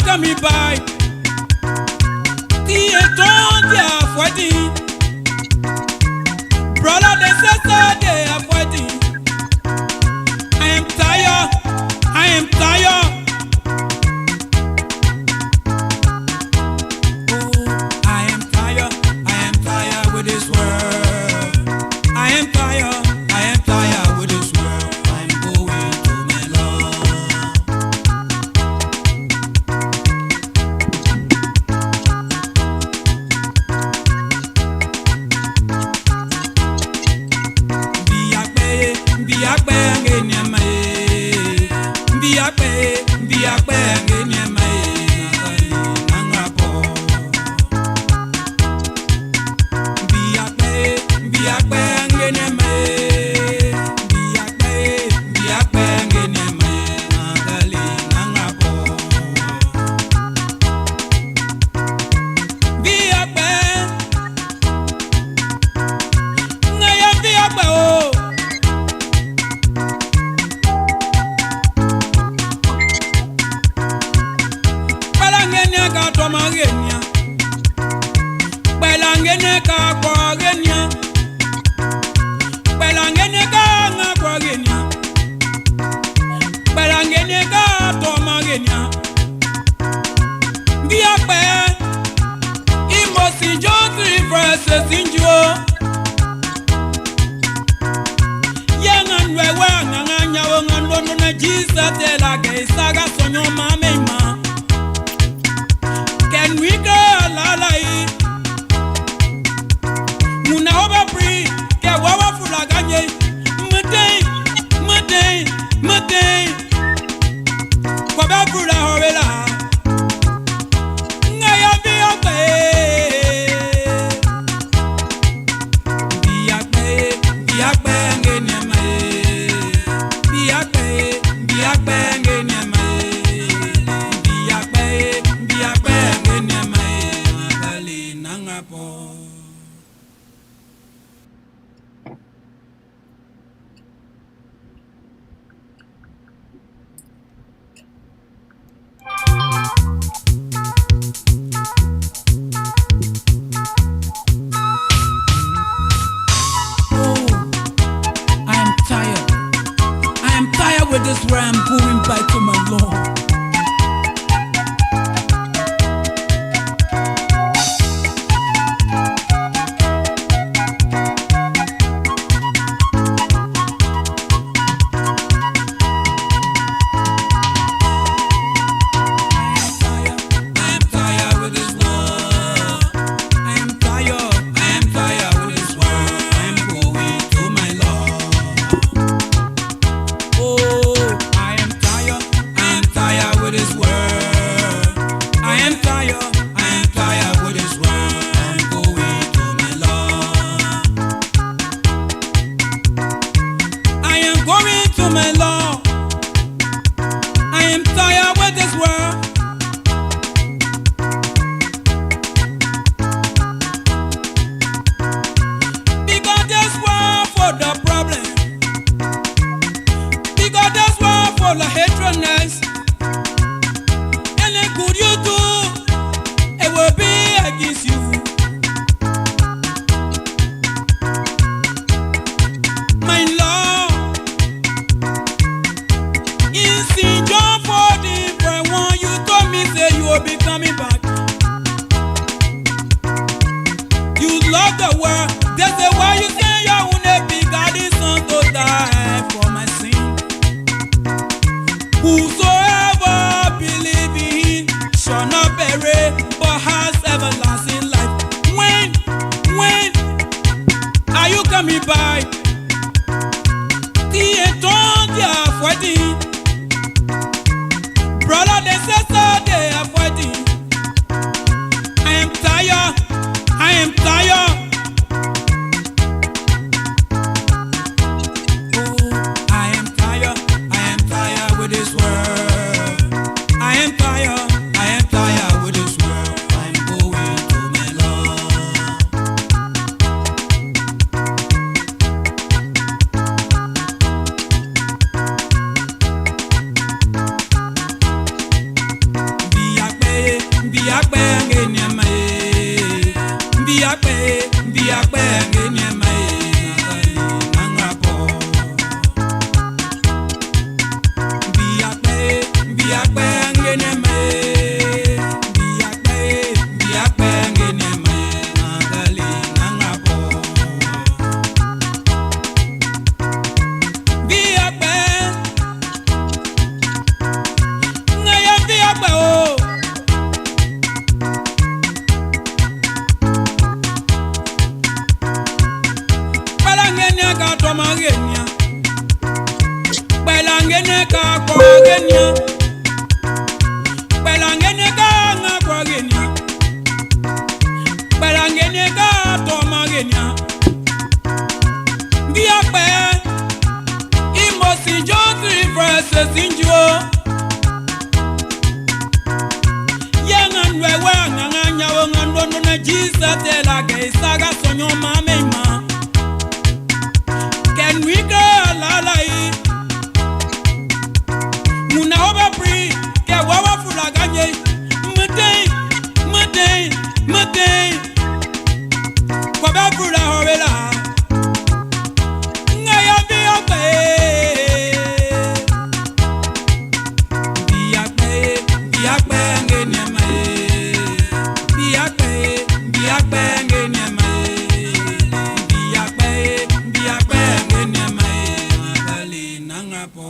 coming by? The they are fighting. Brother, they sister, they are fighting. I am tired. I am tired. Oh, I am tired. I am tired with this world. I am tired. I am tired with this world. I'm going to my Lord. Be a bang in your may. Be a bang in your may. Nangapo. Be a bang in your may. Be a bang in your may. Nangapo. Be a bang. Naya be a bang. Belangene ka kwa genya. Belangene ka nga kwa genya. Belangene ka toma genya. Biakpe imosi jotri prese sinjo. Yana nwewe nganya wongandono na jisa tela ke saga sonyo mamema. Can we go lalai? Muna oba free, ke wawa fula ganye. Mate. Kwa ba fula howela. Ngaya biakpe. Biakpe ngene mae. Biakpe ngene mae. Biakpe ngene mae. Magali nangapo. This where I'm going back to my Lord. genia. Belangene ga nga kwa genia. Belangene ga toma genia. Biakpe imosi jotri verses injuo. Yangan wewe nganga wongondo na Jesus tela ge saga sonyo mamema. Can we go la la yi? Muna oba pri ke wawa fula ganye. Mate. Kwa ba fula hobela. Ngaya biakpe. Biakpe ngene mae. Biakpe ngene mae. Biakpe ngene mae. Makali nangapo.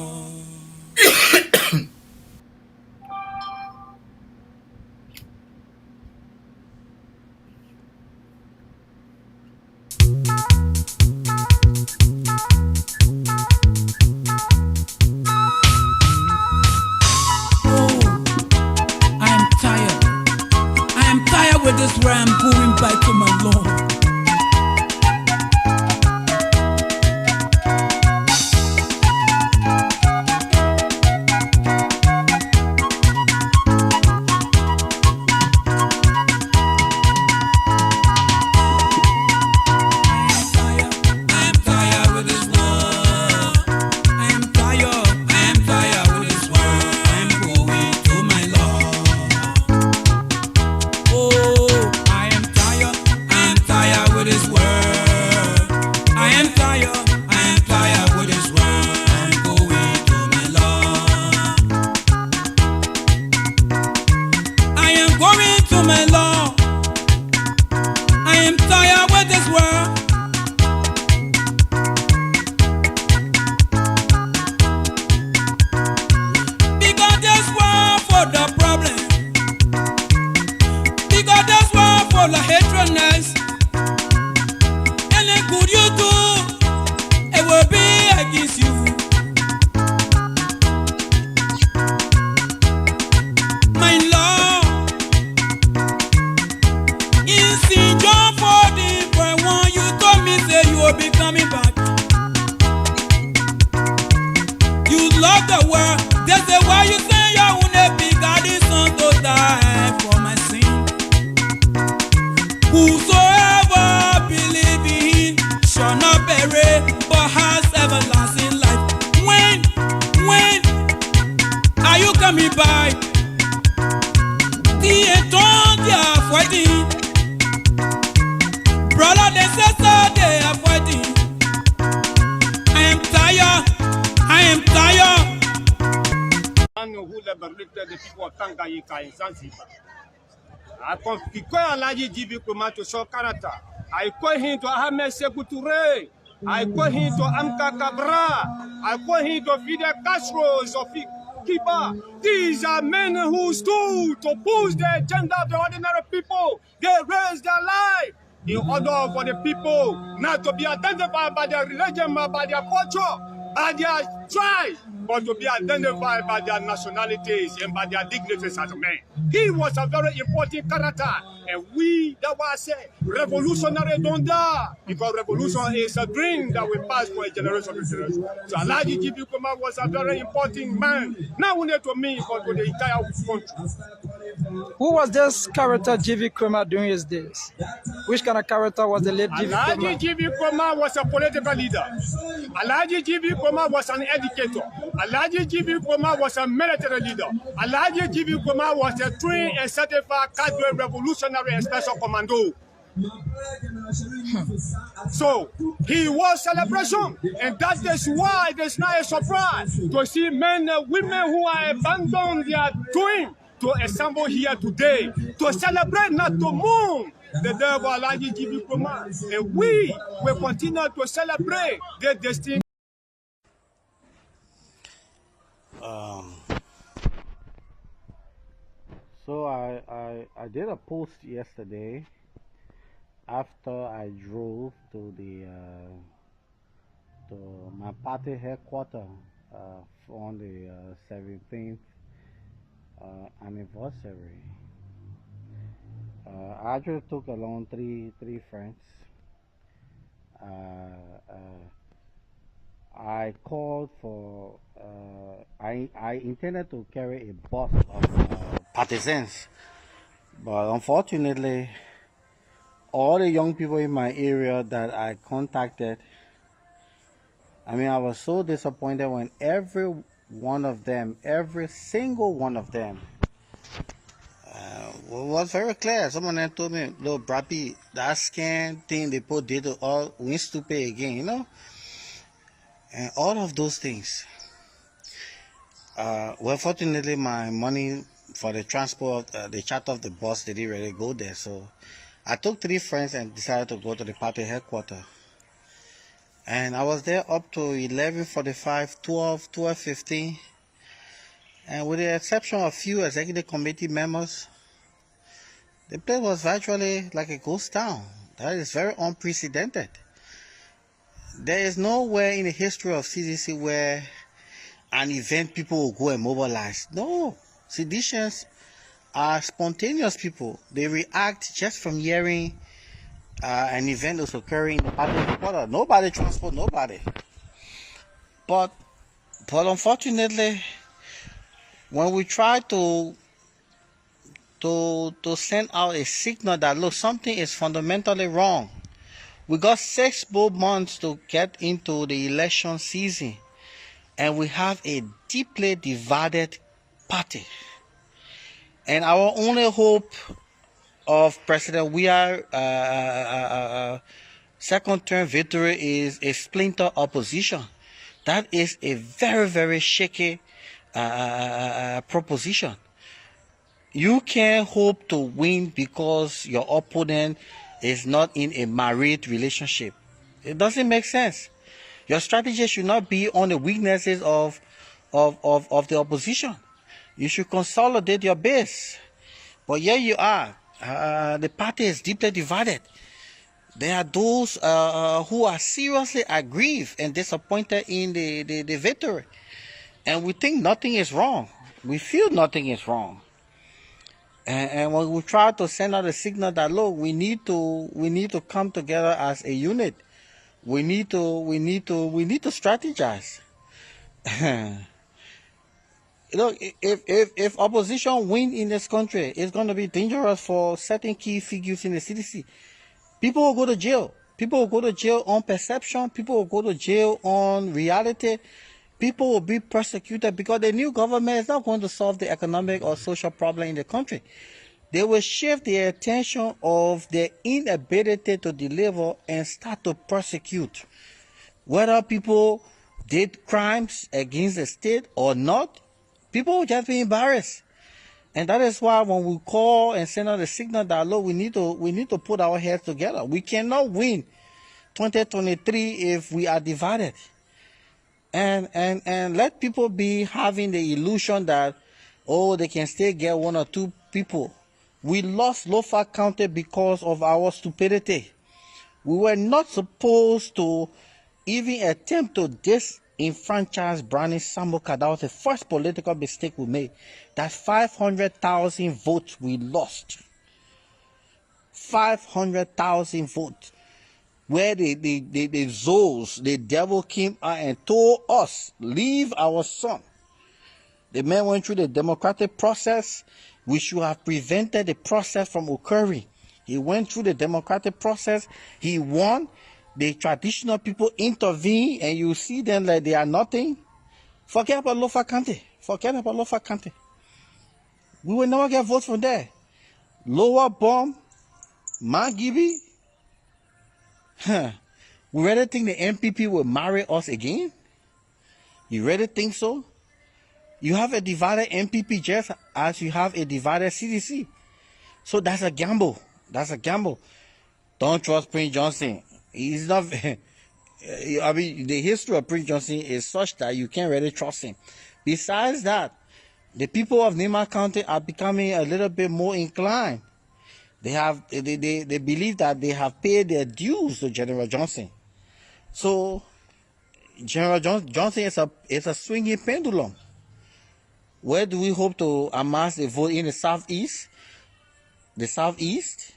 I am tired with this where I'm going back to my Lord. The hatredness, any good you do, it will be against you. My Lord, in St. John 14:1, you told me say you will be coming back. You love the world, that's the why you say you won't be God's son to die for my sin. Whosoever believe in him shall not perish, but has everlasting life. When are you coming by? The eternal they are fighting. Brother and sister, they are fighting. I am tired. Who liberated the people of Tanganyika in Zanzibar. I call Alaji Jibi Kuma to show character. I call him to Ahmed Sekou Touré. I call him to Amka Cabra. I call him to Fidel Castro, Zofi Kiba. These are men who stood to push the agenda of the ordinary people. They raised their life in order for the people not to be identified by their religion, by their culture, by their tribe, but to be identified by their nationalities and by their dignities as men. He was a very important character, and we, that was say, revolutionary don't die, because revolution is a dream that will pass for a generation to generation. So Alhaji Jibi Kuma was a very important man, not only to me, but to the entire country. Who was this character Jibi Kuma during his days? Which kind of character was the late Jibi Kuma? Alhaji Jibi Kuma was a political leader. Alhaji Jibi Kuma was an educator. Alhaji Jibi Kuma was a military leader. Alhaji Jibi Kuma was a trained and certified cadre revolutionary and special commando. So he was celebration, and that is why it is not a surprise to see men and women who are abandoned their doing to assemble here today to celebrate, not to mourn the death of Alhaji Jibi Kuma. And we will continue to celebrate their destiny. So I did a post yesterday after I drove to my party headquarters on the 17th anniversary. I actually took along three friends. I called for. I intended to carry a bus of partisans, but unfortunately, all the young people in my area that I contacted, I mean, I was so disappointed when every one of them, every single one of them, was very clear. Someone then told me, "Look, Brappy, that scan thing they put did all we stupid again, you know." And all of those things. Well, fortunately, my money for the transport, the charter of the bus, they didn't really go there. So I took three friends and decided to go to the party headquarters. And I was there up to 11:45, 12:15. And with the exception of a few executive committee members, the place was virtually like a ghost town. That is very unprecedented. There is nowhere in the history of CDC where an event people will go and mobilize. No, seditionists are spontaneous people. They react just from hearing an event is occurring in the party headquarters. Nobody transport nobody. But unfortunately, when we try to send out a signal that look, something is fundamentally wrong, we got 6 more months to get into the election season, and we have a deeply divided party. And our only hope of President Weah second term victory is a splinter opposition. That is a very, very shaky proposition. You can't hope to win because your opponent is not in a married relationship. It doesn't make sense. Your strategy should not be on the weaknesses of the opposition. You should consolidate your base. But here you are. The party is deeply divided. There are those who are seriously aggrieved and disappointed in the victory. And we think nothing is wrong. We feel nothing is wrong. And when we try to send out a signal that look, we need to come together as a unit. We need to strategize. Look, if opposition win in this country, it's going to be dangerous for certain key figures in the CDC. People will go to jail. People will go to jail on perception. People will go to jail on reality. People will be persecuted because the new government is not going to solve the economic or social problem in the country. They will shift the attention of their inability to deliver and start to persecute. Whether people did crimes against the state or not, people will just be embarrassed. And that is why when we call and send out a signal that, look, we need to put our heads together. We cannot win 2023 if we are divided. And let people be having the illusion that, oh, they can still get 1 or 2 people. We lost Lofa County because of our stupidity. We were not supposed to even attempt to disenfranchise Brownie Samuka. That was the first political mistake we made. That 500,000 votes we lost. 500,000 votes. Where the Zoes, the devil came out and told us, leave our son. The man went through the democratic process. We should have prevented the process from occurring. He went through the democratic process. He won. The traditional people intervene, and you see them like they are nothing. Forget about Lofa County. Forget about Lofa County. We will never get votes from there. Lower Bomb, Magibi. We really think the MPP will marry us again? You really think so? You have a divided MPP just as you have a divided CDC. So that's a gamble. That's a gamble. Don't trust Prince Johnson. He's not... I mean, the history of Prince Johnson is such that you can't really trust him. Besides that, the people of Nema County are becoming a little bit more inclined. They believe that they have paid their dues to General Johnson. So General Johnson is a swinging pendulum. Where do we hope to amass a vote in the southeast? The southeast?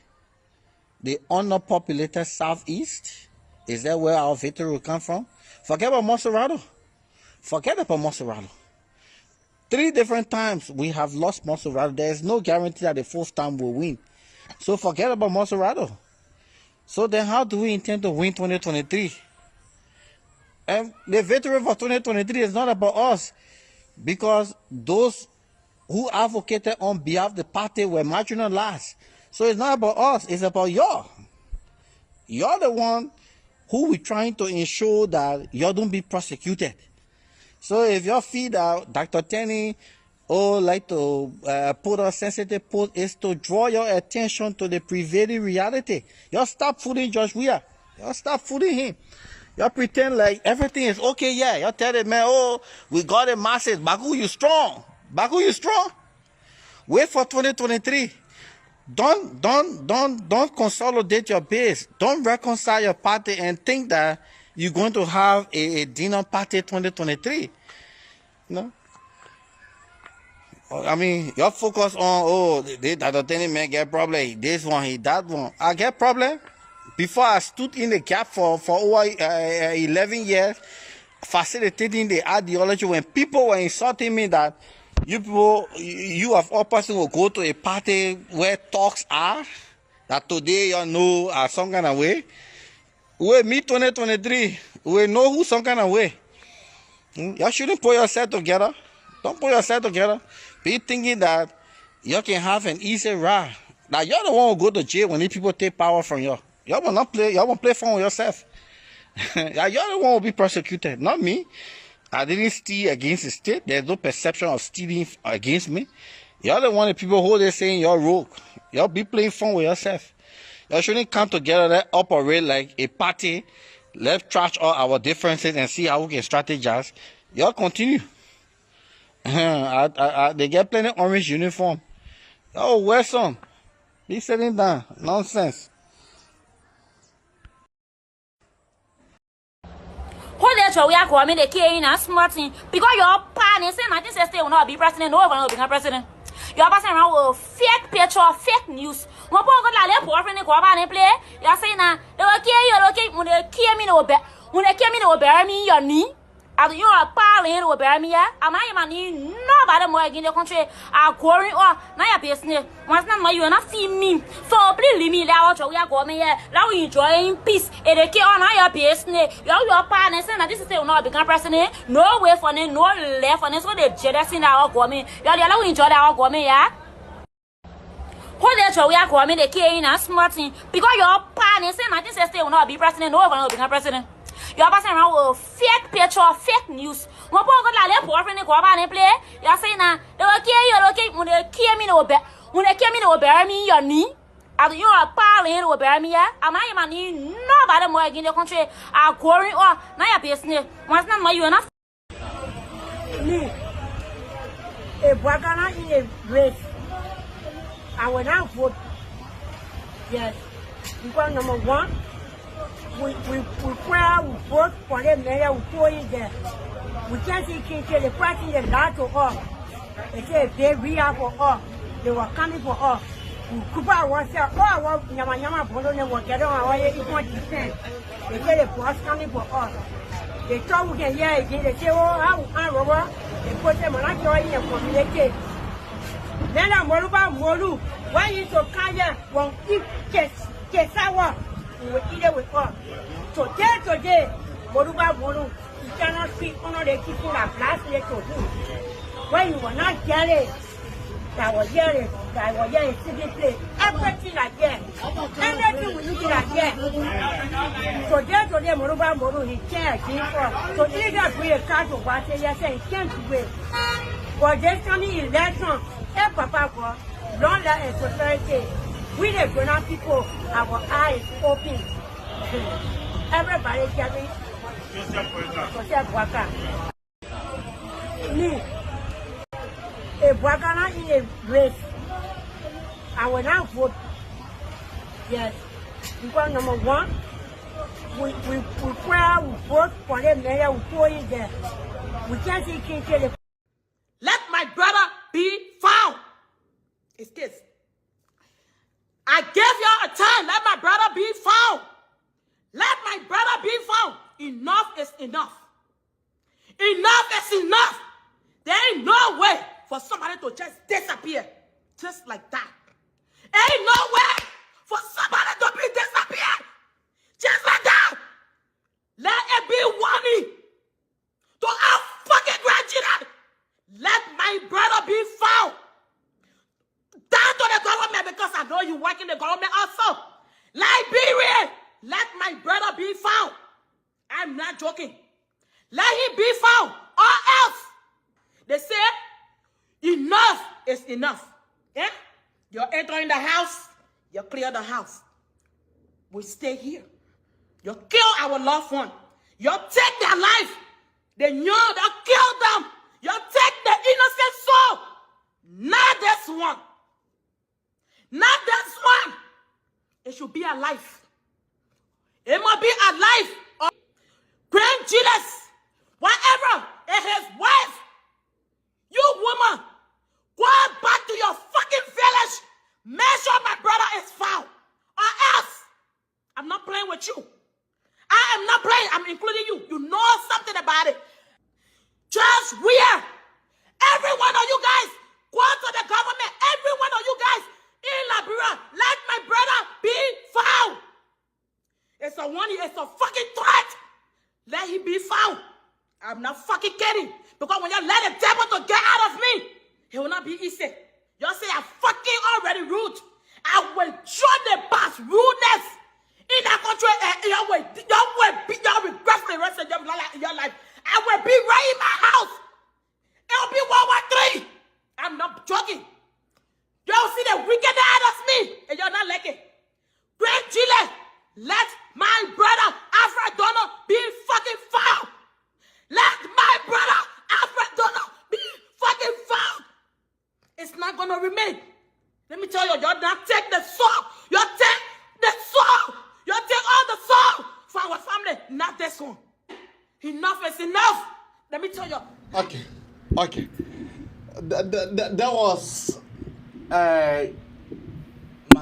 The underpopulated southeast? Is that where our victory will come from? Forget about Monserrato. Forget about Monserrato. 3 different times we have lost Monserrato. There is no guarantee that the 4th time we'll win. So forget about Monserrato. So then how do we intend to win 2023? And the victory for 2023 is not about us, because those who advocated on behalf of the party were marginalized. So it's not about us, it's about y'all. You're the one who we're trying to ensure that y'all don't be prosecuted. So if y'all feel that Dr. Tenney like to put a sensitive post is to draw your attention to the prevailing reality, y'all stop fooling Josh Weir. Y'all stop fooling him. Y'all pretend like everything is okay. Yeah, y'all tell the man, oh, we got the masses. Baku, you strong. Baku, you strong. Wait for 2023. Don't consolidate your base. Don't reconcile your party and think that you're going to have a dinner party 2023. No. I mean, y'all focus on, Dr. Tenney man get problem. This one, he that one. I get problem. Before I stood in the gap for over 11 years, facilitating the ideology when people were insulting me that you of all person will go to a party where talks are, that today you know some kind of way. We meet 2023, we know who some kind of way. Y'all shouldn't put yourself together. Don't put yourself together. Be thinking that you can have an easy ride. Now you're the one who go to jail when these people take power from you. Y'all will not play. Y'all won't play fun with yourself. You're the one who will be prosecuted, not me. I didn't steal against the state. There's no perception of stealing against me. You're the one that people who they saying you're rogue. Y'all be playing fun with yourself. Y'all shouldn't come together and operate like a party. Let's trash all our differences and see how we can strategize. Y'all continue. They get plenty of orange uniform. Oh, wear some. Be sitting down. Nonsense. Hold that show, we are going to kill in a smart thing because your partner saying that this state will not be president, no one will become president. You're passing around with fake picture, fake news. One point got like poor friend go about and play. You're saying that they will kill you, okay, when they kill me, when they kill me, they will bury me your knee. As you are parling will bury me, yeah. Am I money? Nobody more in the country are going or now business. Once not you are not see me. So please leave me there. We are going here. Now we enjoying peace. And they keep on your business. Your partner saying that this is still not become president. No way for them, no left for them. So they jealous in our government. You're the other enjoy our government, yeah. Hold that show, we are going to kill in a smart thing because your partner saying that this is still not be president. No one will become president. You're passing around with fake picture, fake news. One point got like poor friend go about and play. You're saying that they will kill you, okay, when they kill me, they will bury me your knee. As you are parling, they will bury me, yeah. Am I money? Nobody more in the country are going or now your business. Once not you enough. Me, a Bagana in a race. I will not vote. Yes, because number one. We vote for the mayor, we put it there. We can't see the party the lot to us. They say we are for us. They were coming for us. We could buy ourselves. Oh, our Yama Polo never get on our 1%. They say the boss coming for us. They thought we can hear again. They say, oh, I'm over. They put them on our joy in the community. Then I'm worried about Molu. Why you so kind? Won't keep get sour. We will eat it with us. So today, Moruba Molu, you cannot speak on the people that last year to do. When you were not yelling, that was yelling city place. Everything like that. Everything we need like that. So today, Moruba Molu, he can't give us. So either we a car to watch it, yes, he can't wait. For this coming election, Papa, don't let a society. We the grown-up people, our eyes open. Everybody carry Joseph Waka. Me, a Bagana in a race. I will not vote. Yes, because number one, we pray, we vote for them, we put it there. We can't see kill. Let my brother be found. It's this. I gave y'all a time. Let my brother be found. Let my brother be found. Enough is enough. Enough is enough. There ain't no way for somebody to just disappear. Just like that. Ain't no way for somebody to be disappeared. Just like that. Let it be warning to our fucking grandchildren. Let my brother be found. Down to the government, because I know you work in the government also. Liberia, let my brother be found. I'm not joking. Let him be found, or else. They say, enough is enough. Yeah? You enter in the house, you clear the house. We stay here. You kill our loved one. You take their life. They know they kill them. You take the innocent soul. Not this one. Not this one. It should be alive. It must be alive. Grandchildren, whatever, and his wife. You woman, go back to your fucking village. Make sure my brother is found. Or else, I'm not playing with you. I am not playing. I'm including you. You know something about it. Just weird. Every one of you guys, go to the government. Every one of you guys in Liberia, let my brother be found. It's a warning. It's a fucking threat. Let him be found. I'm not fucking kidding. Because when you let the devil to get out of me, it will not be easy. Y'all say I'm fucking already rude. I will show the past rudeness in that country. Y'all will regret for the rest of your life. I will be right in my house. It'll be World War III. I'm not joking. Y'all see the wicked out of me, and you're not like it. Great Chile, let my brother Alfred Donald be fucking found. Let my brother Alfred Donald be fucking found. It's not gonna remain. Let me tell you, you're not take the soul. You take the soul. You take all the soul for our family. Not this one. Enough is enough. Let me tell you. Okay. That was my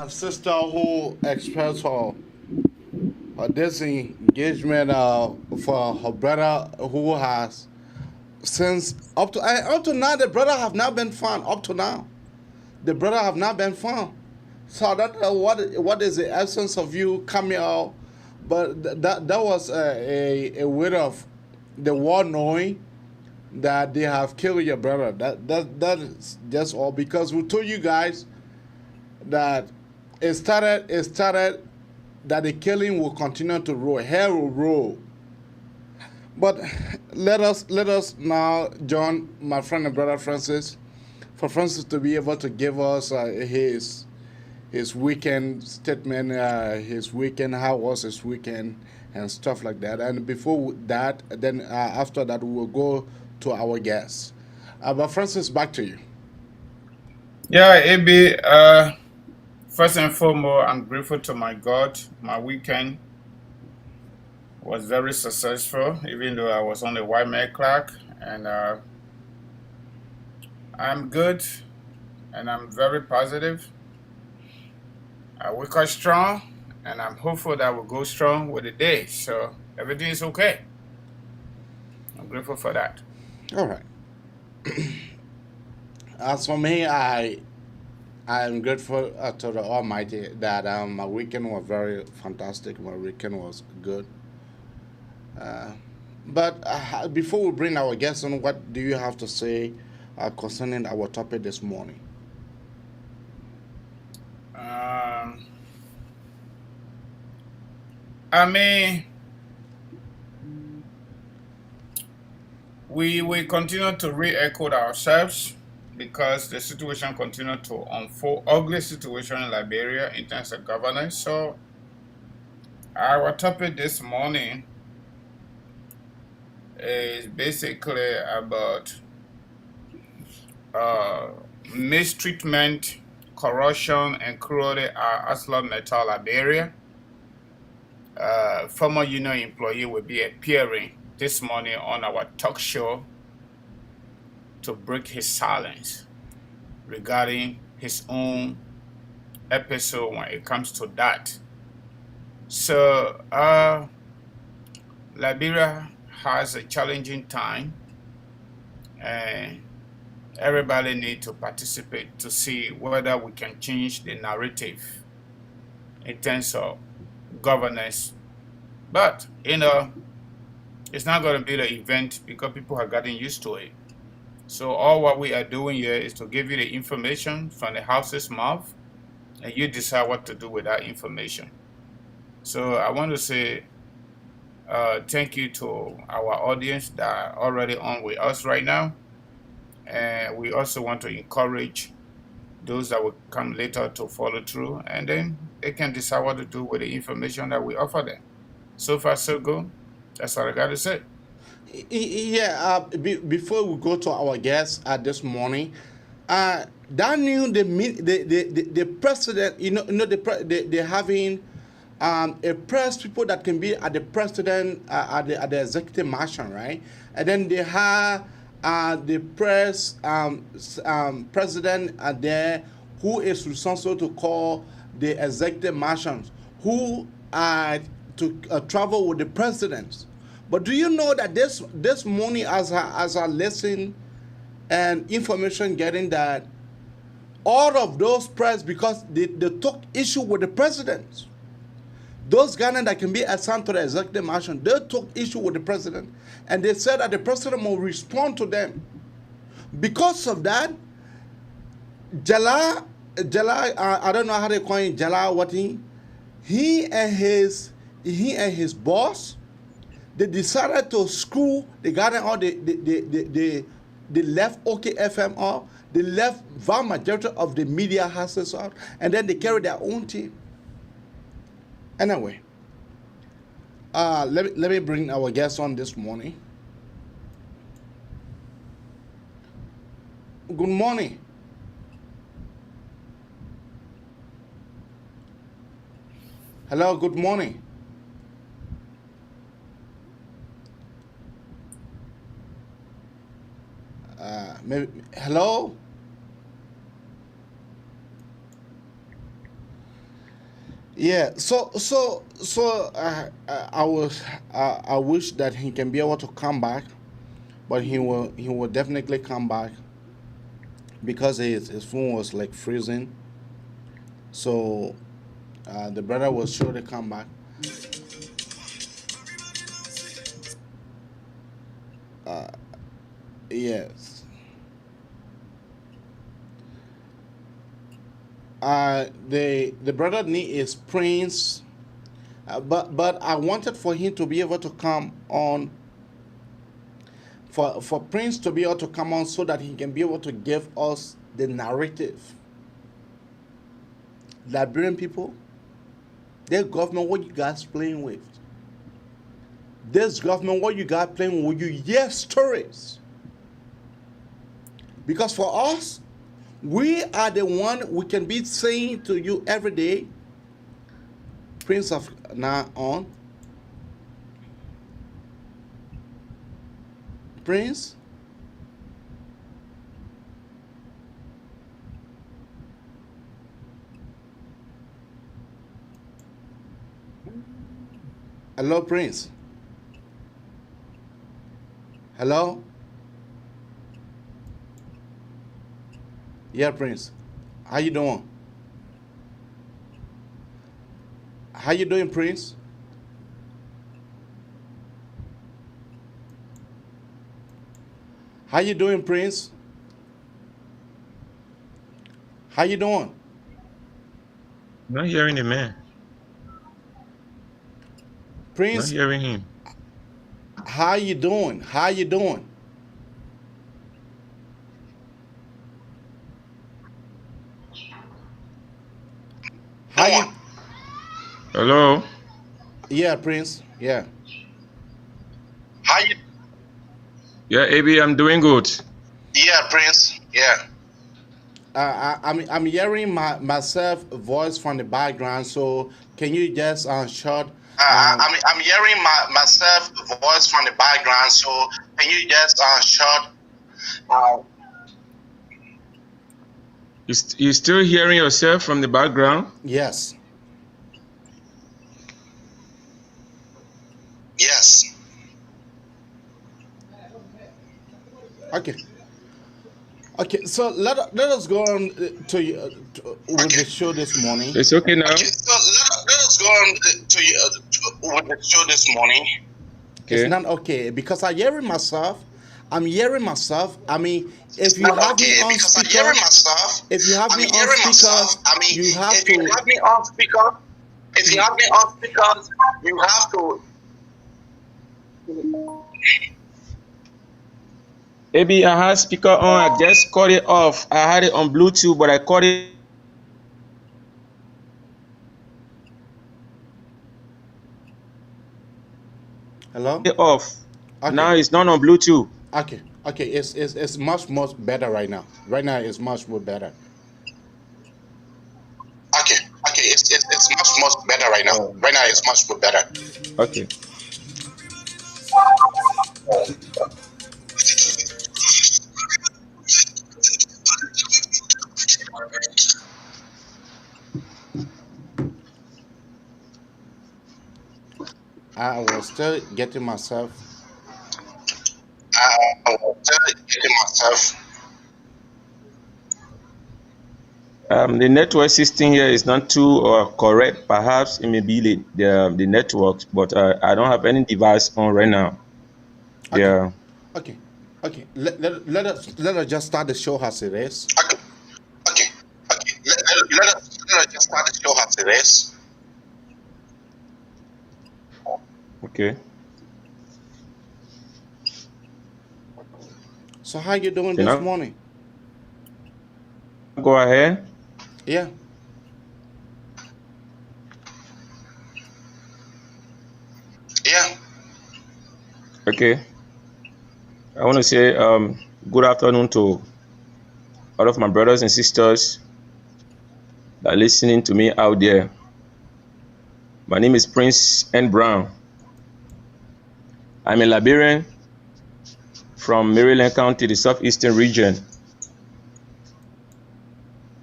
sister who expressed her disengagement for her brother who has since up to now the brother have not been found. Up to now, the brother have not been found. So that what is the essence of you coming out? But that was a way of the world knowing that they have killed your brother. That is just all, because we told you guys that it started that the killing will continue to roll. Hell will roll. But let us now, John, my friend and brother Francis, for Francis to be able to give us his weekend statement, his weekend, how was his weekend, and stuff like that. And before that, then after that, we will go to our guests. But Francis, back to you. Yeah, AB, first and foremost, I'm grateful to my God. My weekend was very successful, even though I was on the white man clock. And I'm good, and I'm very positive. I wake up strong, and I'm hopeful that we'll go strong with the day. So everything is okay. I'm grateful for that. All right. As for me, I am grateful to the Almighty that my weekend was very fantastic. My weekend was good. But before we bring our guests on, what do you have to say concerning our topic this morning? I mean, we continue to re-echo ourselves because the situation continues to unfold, ugly situation in Liberia in terms of governance. So our topic this morning is basically about mistreatment, corruption, and cruelty at Arcelor Mi, Liberia. former union employee will be appearing this morning on our talk show to break his silence regarding his own episode when it comes to that. So Liberia has a challenging time, and everybody needs to participate to see whether we can change the narrative in terms of governance. But it's not going to be the event because people have gotten used to it. So all what we are doing here is to give you the information from the house's mouth, and you decide what to do with that information. So I want to say thank you to our audience that are already on with us right now. And we also want to encourage those that will come later to follow through, and then they can decide what to do with the information that we offer them. So far, so good. That's all I got to say. Yeah, before we go to our guests this morning, Daniel, the president, they're having a press people that can be at the president at the executive mansion, right? And then they have the press president there who is responsible to call the executive mansion, who are to travel with the presidents. But do you know that this morning, as I listen and information getting that all of those press, because they took issue with the presidents, those Ghanaians that can be assigned to the executive mansion, they took issue with the president, and they said that the president will respond to them. Because of that, Jala, I don't know how they call him, Jala Wati, he and his boss, they decided to screw the Ghanaian or they left OKFM off, they left vast majority of the media houses out, and then they carried their own team. Anyway, let me bring our guests on this morning. Good morning. Hello, good morning. Hello? Yeah, so I wish that he can be able to come back, but he will definitely come back because his phone was like freezing. So the brother was sure to come back. Yes. The brother name is Prince, but I wanted for him to be able to come on, for Prince to be able to come on so that he can be able to give us the narrative. Liberian people, their government, what you guys playing with? This government, what you guys playing with? You hear stories. Because for us, we are the one we can be saying to you every day, Prince of now on. Prince? Hello, Prince. Hello? Yeah, Prince. How you doing? How you doing, Prince? How you doing, Prince? How you doing? Not hearing the man. Prince? Not hearing him. How you doing? How you doing? How you? Hello? Yeah, Prince. Yeah. How you? Yeah, AB, I'm doing good. Yeah, Prince. Yeah. I'm hearing myself voice from the background. So can you just short? I'm hearing myself voice from the background. So can you just short? You still hearing yourself from the background? Yes. Yes. Okay. Okay, so let us go on with the show this morning. It's okay now. Okay, so let us go on with the show this morning. Okay. It's not okay because I'm hearing myself. I mean, if you have me on speaker, if you have me on speaker, you have to. If you have me on speaker, you have to. Maybe I had speaker on. I just cut it off. I had it on Bluetooth, but I cut it. Hello? It off. Okay. Now it's not on Bluetooth. Okay. Okay. It's much better right now. Right now it's much more better. Okay. Okay. It's much better right now. Right now it's much more better. Okay. I was still getting myself. The network system here is not too correct. Perhaps it may be the network, but I don't have any device on right now. Okay. Yeah. Okay. Okay. Let us just start the show as it is. Okay. Okay. Okay. Let us just start the show as it is. Okay. So how you doing this morning? Go ahead. Yeah. Yeah. Okay. I want to say good afternoon to all of my brothers and sisters that are listening to me out there. My name is Prince N. Brown. I'm a Liberian from Maryland County, the southeastern region.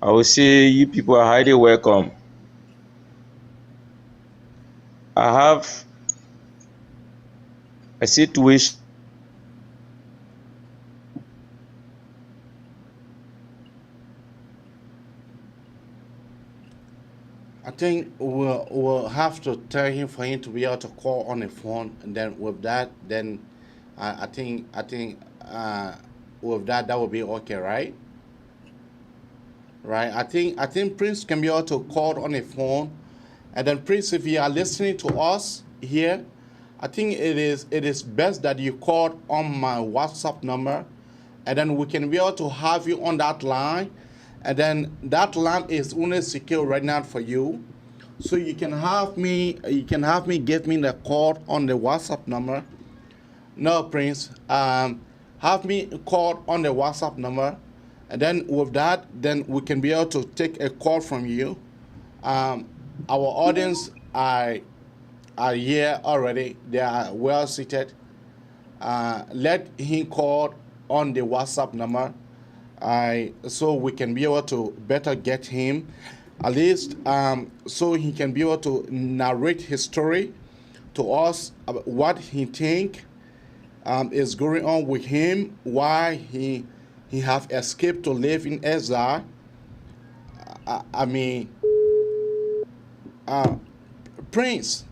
I will say you people are highly welcome. I have a situation. I think we'll have to tell him for him to be able to call on the phone, and then with that, then I think with that will be okay, right? Right. I think Prince can be able to call on the phone, and then Prince, if you are listening to us here, I think it is best that you call on my WhatsApp number, and then we can be able to have you on that line. And then that line is only secure right now for you. So you can have me give me the call on the WhatsApp number. No, Prince. Have me call on the WhatsApp number. And then with that, then we can be able to take a call from you. Our audience are here already. They are well seated. Let him call on the WhatsApp number. So we can be able to better get him, at least so he can be able to narrate his story to us about what he think is going on with him, why he have escaped to live in exile. Prince,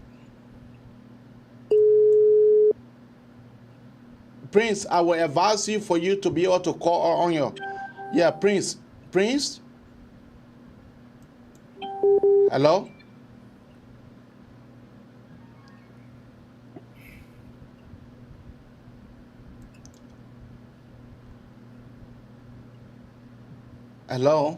I will advise you for you to be able to call on your, Prince. Hello? Hello?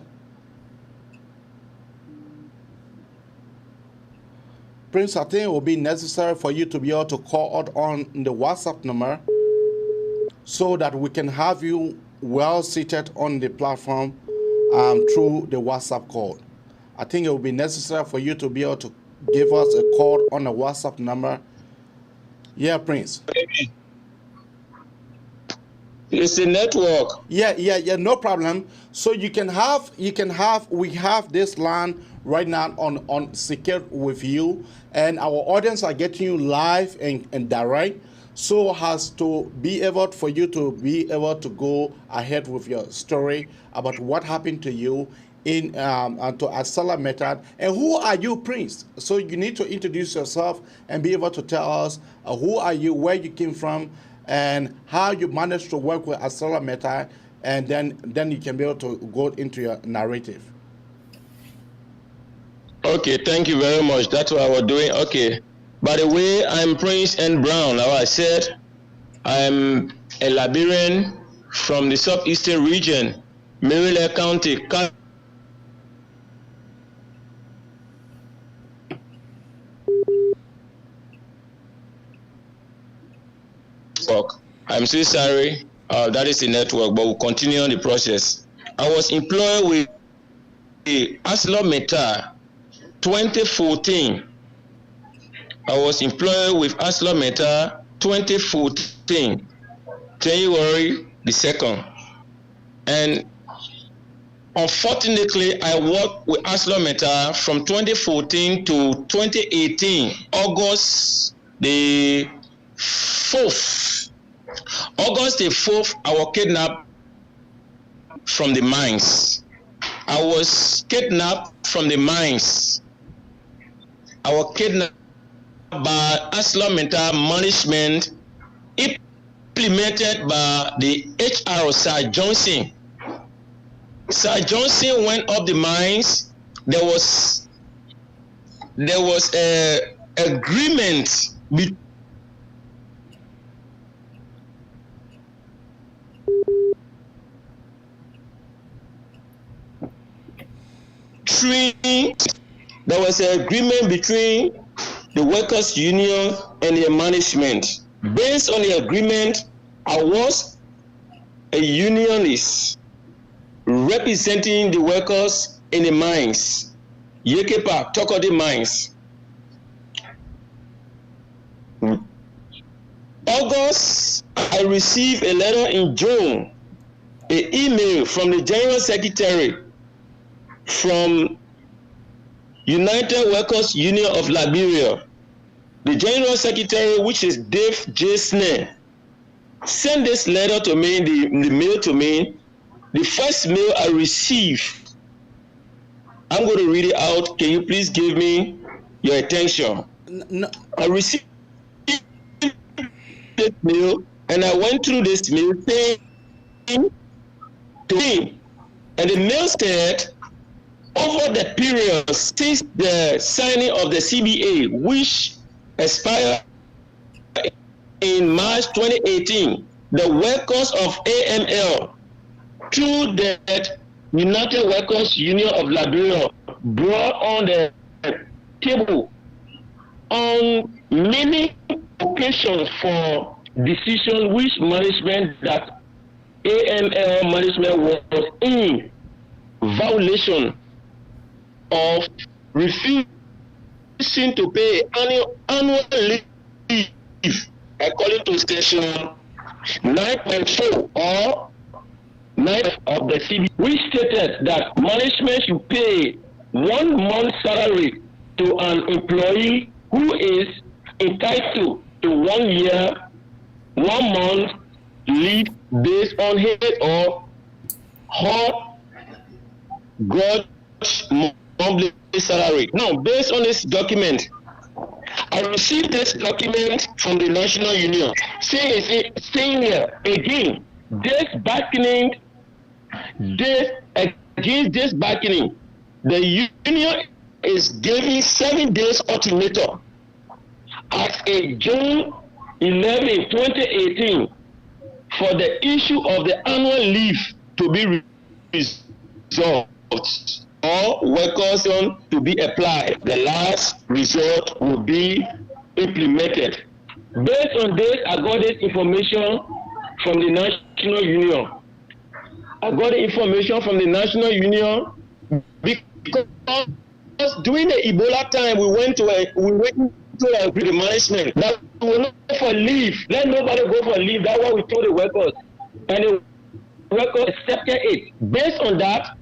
Prince, I think it will be necessary for you to be able to call out on the WhatsApp number so that we can have you well seated on the platform through the WhatsApp call. I think it will be necessary for you to be able to give us a call on the WhatsApp number. Yeah, Prince. It's a network. Yeah, no problem. So we have this line right now on secured with you, and our audience are getting you live and direct, so has to be able for you to be able to go ahead with your story about what happened to you in to Arcelor method. And who are you, Prince? So you need to introduce yourself and be able to tell us who are you, where you came from, and how you managed to work with Arcelor method, and then you can be able to go into your narrative. Okay, thank you very much. That's what I was doing. Okay. By the way, I'm Prince N. Brown. Like I said, I'm a Liberian from the southeastern region, Maryland County. I'm so sorry. That is the network, but we'll continue on the process. I was employed with the Arcelor Mi 2014. I was employed with Arcelor Mi 2014, January the 2nd. And unfortunately, I worked with Arcelor Mi from 2014 to 2018, August the 4th. August the 4th, I was kidnapped from the mines. I was kidnapped from the mines. I was kidnapped by Arcelor Mi management, implemented by the HR Sir Johnson. Sir Johnson went up the mines. There was a agreement between there was an agreement between the workers' union and the management. Based on the agreement, I was a unionist representing the workers in the mines, Yekepa, Tokodi mines. August, I received a letter in June, an email from the General Secretary from United Workers Union of Liberia. The General Secretary, which is Dave J. Snare, sent this letter to me, the mail to me. The first mail I received, I'm going to read it out. Can you please give me your attention? No. I received this mail, and I went through this mail saying to me, and the mail said, over the period since the signing of the CBA, which expired in March 2018, the workers of AML, through the United Workers Union of Liberia, brought on the table on many occasions for decisions which management that AML management was in violation of refusing to pay annual leave according to section 9.4 or 9 of the CB, which stated that management should pay 1 month salary to an employee who is entitled to 1 year, 1 month leave based on his or her gross monthly salary. Now, based on this document, I received this document from the National Union saying here again, against this bargaining, the union is giving 7 days ultimatum as a June 11, 2018 for the issue of the annual leave to be resolved or workers to be applied. The last resort will be implemented. Based on this, I got this information from the National Union. I got the information from the National Union because during the Ebola time, we went to the management that we will not go for leave. Let nobody go for leave. That's what we told the workers. And the workers accepted it. Based on that,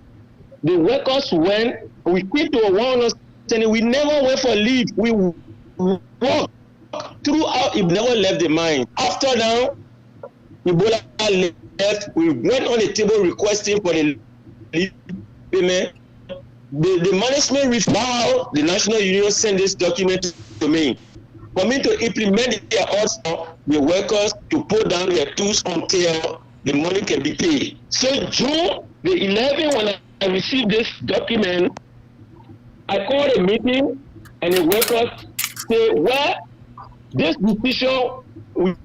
the workers went, we quit to a one understanding. We never went for leave. We worked throughout. It never left the mine. After now, Ebola left. We went on the table requesting for the leave payment. The management refused. The National Union sent this document to me for me to implement their orders the workers to put down their tools until the money can be paid. So June the 11th, when I received this document, I called a meeting and the workers say, well, this decision we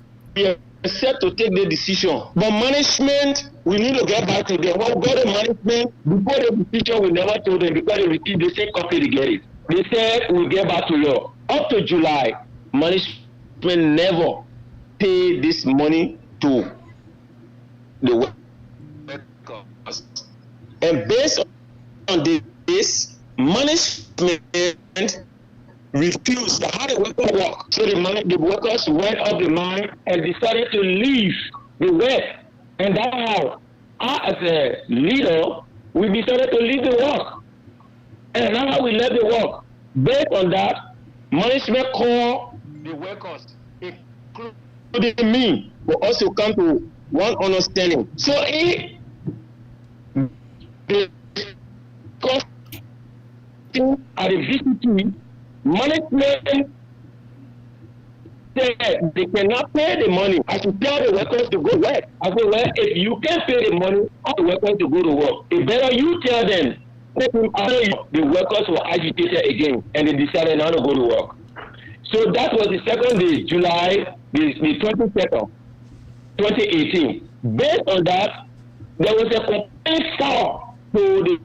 accept to take the decision, but management, we need to get back to them. Well, we got the management before the decision. We never told them because they received the same copy to get it. They said we'll get back to you. Up to July, management never paid this money to the workers. And based on this, management refused to have the workers work. So the workers went up the mine and decided to leave the work. And that's how I, as a leader, we decided to leave the work. And that's how we left the work. Based on that, management called the workers, including me, for us to come to one understanding. So if the cost at the VCT, management said they cannot pay the money. I should tell the workers to go work. I said, well, if you can't pay the money, tell the workers to go to work. It better you tell them. The workers were agitated again and they decided not to go to work. So that was the 2nd day, July the 22nd, 2018. Based on that, there was a complaint filed to the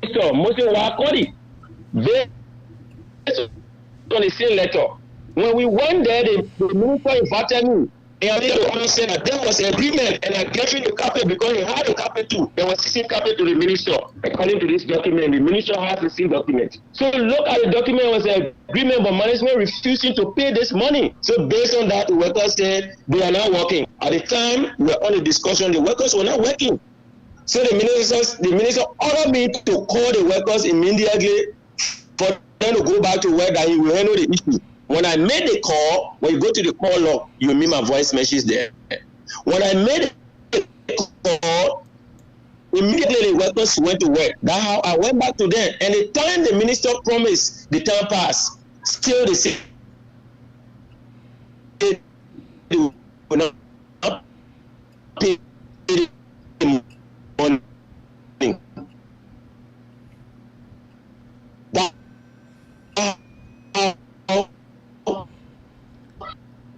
minister, Moses Wakodi. Based on the same letter. When we went there, the minister invited me. And I did understand that there was an agreement, and I gave him the copy because he had a copy too. There was 16 copy to the minister. According to this document, the minister has the same document. So look at the document, was an agreement, but management refusing to pay this money. So based on that, the workers said they are not working. At the time we were on the discussion, the workers were not working. So the minister ordered me to call the workers immediately for them to go back to work, that he will handle the issue. When I made the call, when you go to the call log, you meet my voice message there. When I made the call, immediately the workers went to work. That's how I went back to them. And the time the minister promised, the time passed. Still the same. They will not pay the money.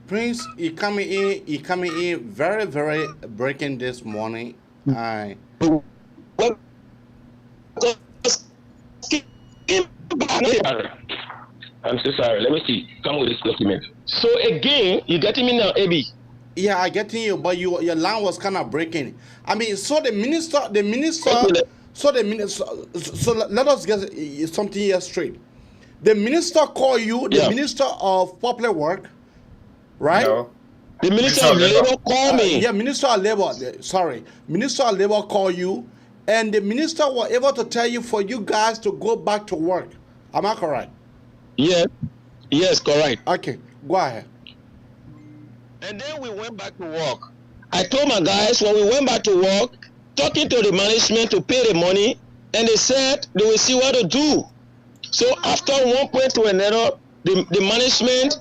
Prince, he coming in very, very breaking this morning. I'm so sorry. Let me see. Come with this document. So again, you getting me now, AB? Yeah, I getting you, but your line was kind of breaking. I mean, so the minister. So let us get something here straight. The minister called you, the minister of public work, right? No. The minister of labor called me. Yeah, minister of labor. Sorry, minister of labor called you, and the minister was able to tell you for you guys to go back to work. Am I correct? Yes. Yes, correct. Okay, go ahead. And then we went back to work. I told my guys when we went back to work, talking to the management to pay the money, and they said they will see what to do. So after one point to another, the management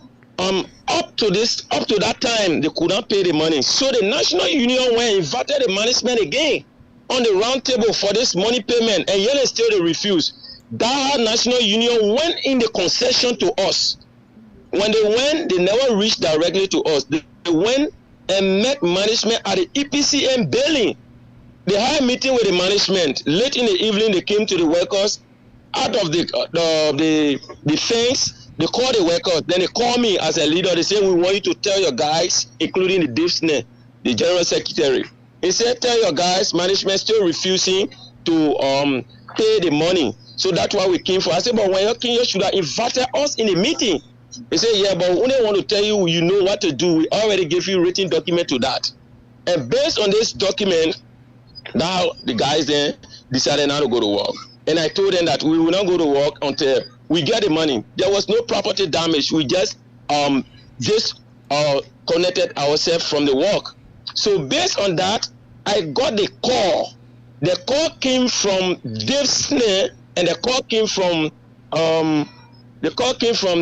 up to that time they could not pay the money. So the National Union went and invited the management again on the round table for this money payment, and yet still they refused. That National Union went in the concession to us. When they went, they never reached directly to us. They went and met management at the EPCM building. They had a meeting with the management. Late in the evening, they came to the workers out of the fence. They called the workers. Then they called me as a leader. They said, we want you to tell your guys, including the Dipsner, the general secretary, He said, tell your guys, management still refusing to pay the money. So that's why we came for. I said, but when you came, you should have invited us in a meeting. He said, yeah, but we only want to tell you, you know what to do. We already gave you written document to that. And based on this document, now the guys then decided not to go to work. And I told them that we will not go to work until we get the money. There was no property damage. We just connected ourselves from the work. So based on that, I got the call. The call came from Dave Snare, and the call came from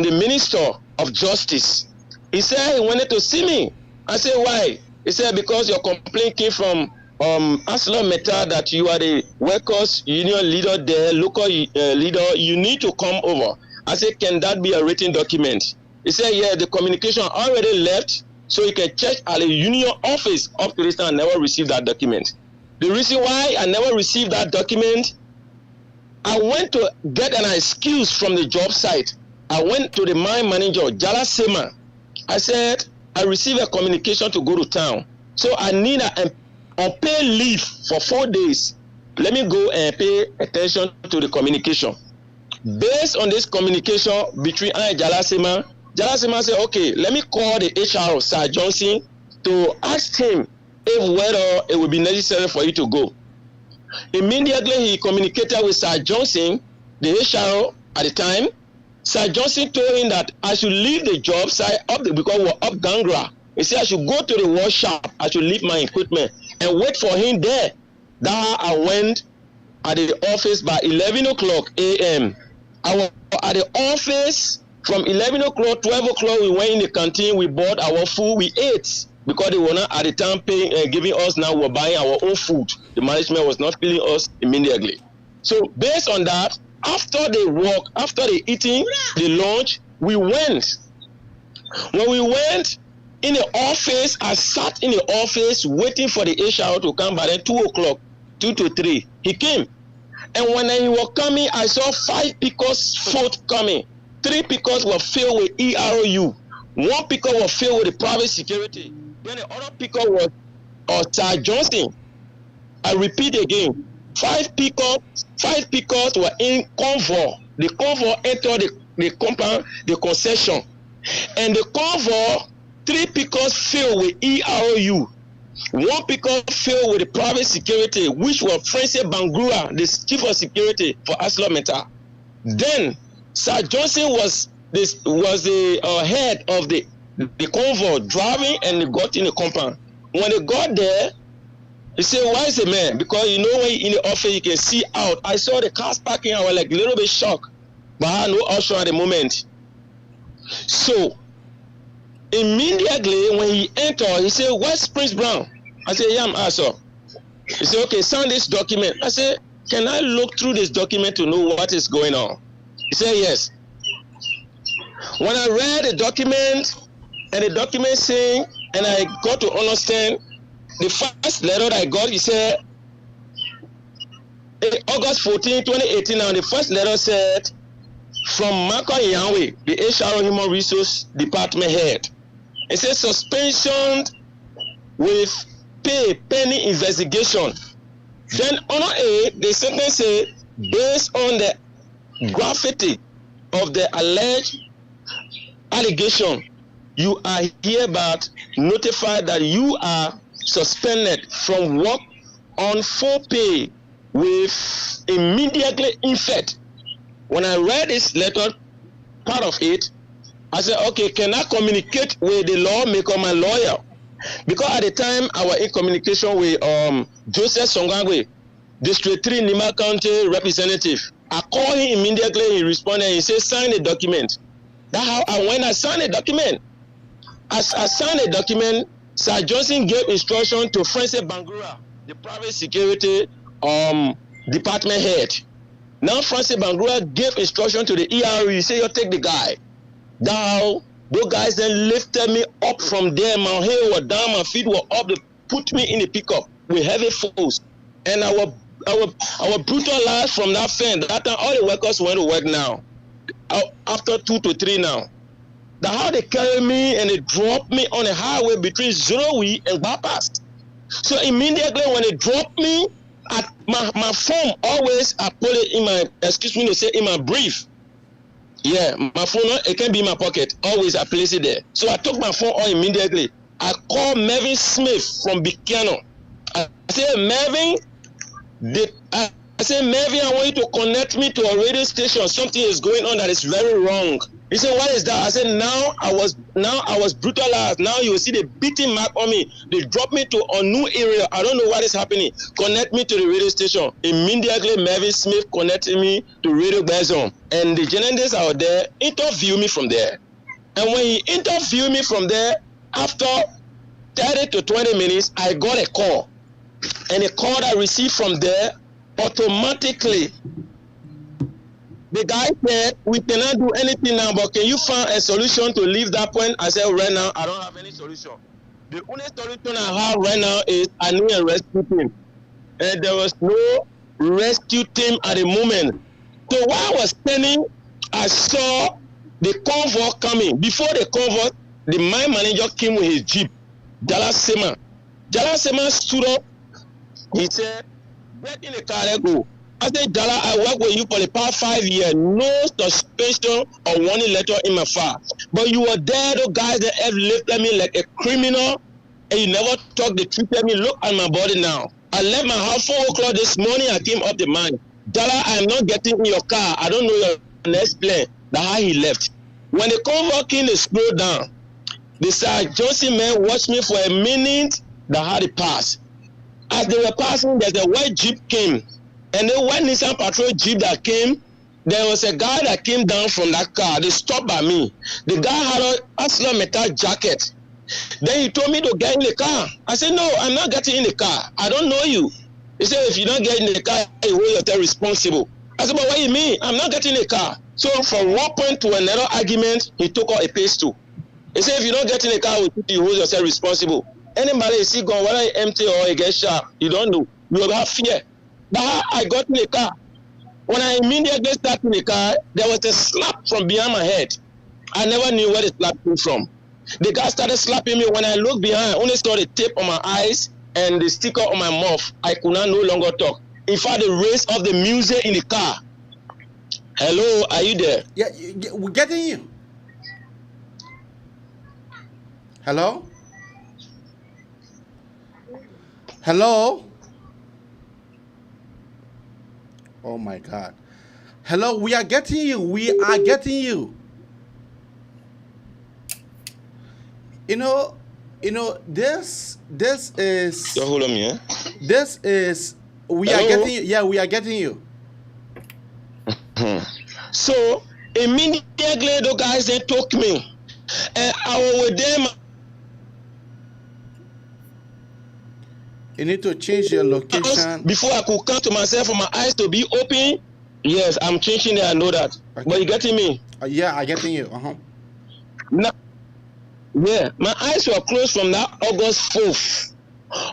the Minister of Justice. He said he wanted to see me. I said, why? He said, because your complaint came from Arcelor Mi that you are the workers union leader there, local leader, you need to come over. I said, can that be a written document? He said, yeah, the communication already left, so you can check at the union office. Up to this time, I never received that document. The reason why I never received that document, I went to get an excuse from the job site. I went to the mine manager, Jala Sema. I said, I received a communication to go to town. So I need an unpaid leave for 4 days. Let me go and pay attention to the communication. Based on this communication between I and Jala Sema said, okay, let me call the HR of Sir Johnson to ask him if whether it will be necessary for you to go. Immediately he communicated with Sir Johnson, the HR at the time. Sir Johnson told him that I should leave the job site because we're up Gangra. He said I should go to the workshop, I should leave my equipment and wait for him there. That I went at the office by 11 o'clock a.m. I was at the office from 11 o'clock, 12 o'clock, we went in the canteen, we bought our food, we ate. Because they were not at the time paying, giving us, now we're buying our own food. The management was not filling us immediately. So based on that, after they work, after they eating the lunch, we went. When we went in the office, I sat in the office waiting for the HR to come by then 2 o'clock, 2 to 3. He came. And when he was coming, I saw 5 pickers foot coming. 3 pickers were filled with EROU. 1 picker was filled with the private security. Then the other picker was Sir Johnson. I repeat again, 5 pickers were in convoy. The convoy entered the compound, the concession. And the convoy, 3 pickers filled with EROU. 1 picker filled with the private security, which was Francis Bangura, the chief of security for Arcelor Mi. Then Sir Johnson was the head of the convoy driving, and they got in the compound. When they got there, he said, why is the man? Because you know when you're in the office, you can see out. I saw the cars parking, I was like a little bit shocked, but I had no option at the moment. So immediately when he entered, he said, where's Prince Brown? I said, yeah, I'm Arcelor. He said, okay, sign this document. I said, can I look through this document to know what is going on? He said, yes. When I read the document, and the document saying, and I got to understand, the first letter that I got, he said, August 14, 2018, now the first letter said, from Marco Yahweh, the HR Human Resource Department head. It says suspension with pay pending investigation. Then on A, the sentence said, based on the graffiti of the alleged allegation, you are hereby notified that you are suspended from work on full pay with immediately effect. When I read this letter, part of it, I said, okay, can I communicate with the lawmaker, my lawyer? Because at the time, I was in communication with Joseph Songangwe, District 3 Nima County representative. I called him immediately, he responded, he said, sign the document. That's how I signed the document. As I signed the document, Sir Johnson gave instruction to Francis Bangura, the private security department head. Now Francis Bangura gave instruction to the ERU, he said, you take the guy. Now, those guys then lifted me up from there, my hair was down, my feet were up, they put me in the pickup with heavy force. And I was brutalized from that fence. That time, all the workers went to work now. After 2 to 3 now. That's how they carry me and they drop me on the highway between Zorowi and Bypass. So immediately when they drop me, my phone always I put it in my, excuse me to say, in my brief. Yeah, my phone, it can be in my pocket. Always I place it there. So I took my phone out immediately. I called Mervyn Smith from Buchanan. I said, Mervyn, I said, Mervyn, I want you to connect me to a radio station. Something is going on that is very wrong. He said, what is that? I said, now I was brutalized. Now you will see the beating mark on me. They dropped me to a new area. I don't know what is happening. Connect me to the radio station. Immediately, Mervyn Smith connected me to Radio Bazon. And the journalists out there interviewed me from there. And when he interviewed me from there, after 30 to 20 minutes, I got a call. And the call I received from there, automatically, the guy said, we cannot do anything now, but can you find a solution to leave that point? I said, right now, I don't have any solution. The only solution I have right now is I need a rescue team. And there was no rescue team at the moment. So while I was standing, I saw the convoy coming. Before the convoy, the mine manager came with his jeep, Jala Sema. Jala Sema stood up. He said, get in the car, let's go. I said, Jala, I work with you for the past 5 years. No suspension or warning letter in my file. But you were there, those guys that have lifted me like a criminal, and you never talked the truth. Let me look at my body now. I left my house 4 o'clock this morning. I came up the mine. Jala, I'm not getting in your car. I don't know your next plan. That's how he left. When the convoy came, they slowed down. The Sergeant Johnson man watched me for a minute. That's how they passed. As they were passing, there's a white jeep came. And then when Nissan patrol jeep that came, there was a guy that came down from that car. They stopped by me. The guy had an Arcelor metal jacket. Then he told me to get in the car. I said, no, I'm not getting in the car. I don't know you. He said, if you don't get in the car, you hold yourself responsible. I said, but what do you mean? I'm not getting in the car. So from one point to another argument, he took out a pistol. He said, if you don't get in the car, you hold yourself responsible. Anybody is still going, whether it's empty or it gets sharp, you don't know. You will have fear. But I got in the car. When I immediately started in the car, there was a slap from behind my head. I never knew where the slap came from. The guy started slapping me. When I looked behind, I only saw the tape on my eyes and the sticker on my mouth. I could not no longer talk. In fact, the race of the music in the car. Hello, are you there? Yeah, we're getting you. Hello? Hello? Oh my God. Hello, we are getting you. We are getting you. You know, this is. You hold on, yeah. This is. We Hello? are getting you. Yeah, we are getting you. So immediately the guys they took me, and I was with them. You need to change your location. Before I could come to myself for my eyes to be open. Yes, I'm changing it, I know that. Okay. But you getting me? Yeah, I getting you. Now, yeah, my eyes were closed from that August 4th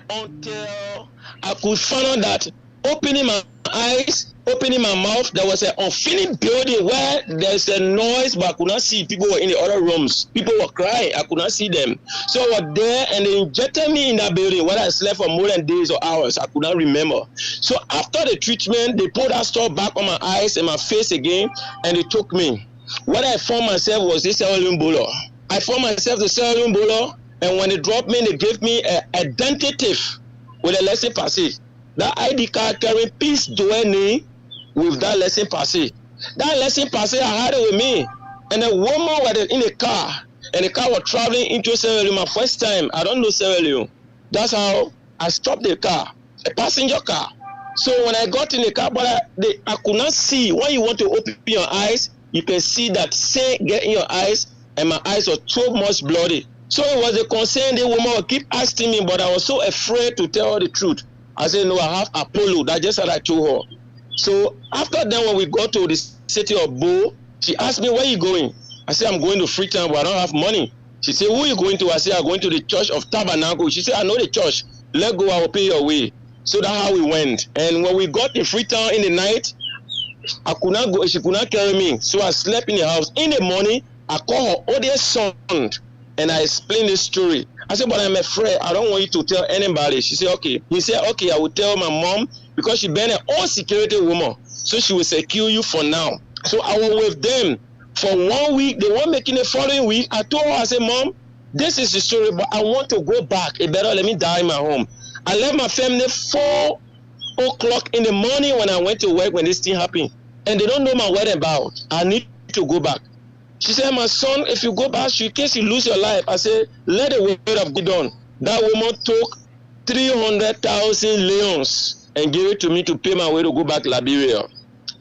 until I could find out that opening my eyes, opening my mouth, there was an unfinished building where there's a noise, but I could not see. People were in the other rooms. People were crying. I could not see them. So I was there, and they injected me in that building where I slept for more than days or hours. I could not remember. So after the treatment, they put that stuff back on my eyes and my face again, and they took me. What I found myself was this cellular bowler. I found myself the cellular bowler, and when they dropped me, they gave me an identity with a lesson passé. That ID card carrying peace doing with that lesson passé. That lesson passé, I had it with me. And a woman was in the car, and the car was traveling into Sierra Leone. My first time, I don't know Sierra Leone. That's how I stopped the car, a passenger car. So when I got in the car, but I could not see. When you want to open your eyes, you can see that say get in your eyes, and my eyes were so much bloody. So it was a concern. The woman would keep asking me, but I was so afraid to tell her the truth. I said, no, I have Apollo. That's just what I told her. So after that, when we got to the city of Bo, she asked me, where are you going? I said, I'm going to Freetown, but I don't have money. She said, who are you going to? I said, I'm going to the Church of Tabernacle. She said, I know the church. Let go, I will pay your way. So that's how we went. And when we got to Freetown in the night, I could not go. She could not carry me. So I slept in the house. In the morning, I called her oldest son, and I explained this story. I said, but I'm afraid. I don't want you to tell anybody. She said, okay. He said, okay, I will tell my mom because she been an own security woman. So she will secure you for now. So I was with them for 1 week. They weren't making the following week. I told her, I said, Mom, this is the story, but I want to go back. It better let me die in my home. I left my family 4 o'clock in the morning when I went to work when this thing happened. And they don't know my whereabouts. I need to go back. She said, my son, if you go back, in case you lose your life. I said, let the word of God done. That woman took 300,000 leons and gave it to me to pay my way to go back to Liberia.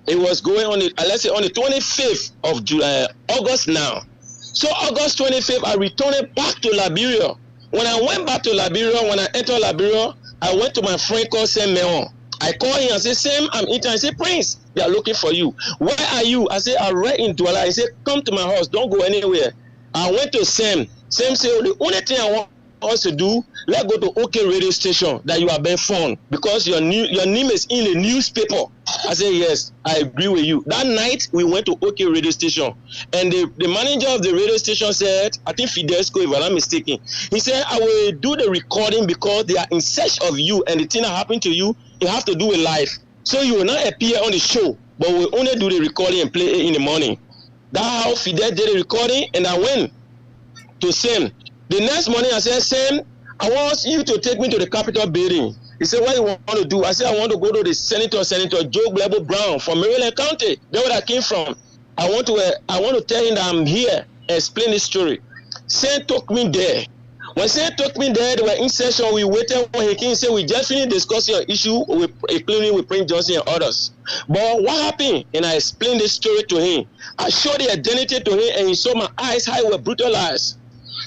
It was going on, let's say, on the 25th of July, August now. So August 25th, I returned back to Liberia. When I went back to Liberia, when I entered Liberia, I went to my friend called Sam Meon. I called him and said, Sam, I'm eating. I said, Prince, they are looking for you. Where are you? I said, I'm right in Douala. He said, come to my house. Don't go anywhere. I went to Sam. Sam said, the only thing I want us to do, let's go to OK radio station that you have been found because your name is in the newspaper. I said, yes, I agree with you. That night, we went to OK radio station. And the manager of the radio station said, I think Fidesco, if I'm not mistaken, he said, I will do the recording because they are in search of you and the thing that happened to you, you have to do with life. So you will not appear on the show, but we'll only do the recording and play it in the morning. That's how Fidel did the recording, and I went to Sam. The next morning, I said, Sam, I want you to take me to the Capitol building. He said, what do you want to do? I said, I want to go to the Senator Joe Glebo Brown from Maryland County. That's where I came from. I want to tell him that I'm here and explain this story. Sam took me there. When Sam took me there, they were in session. We waited when he came and said, we just finished discussing your issue, including with Prince Johnson and others. But what happened? And I explained this story to him. I showed the identity to him, and he saw my eyes how they were brutalized.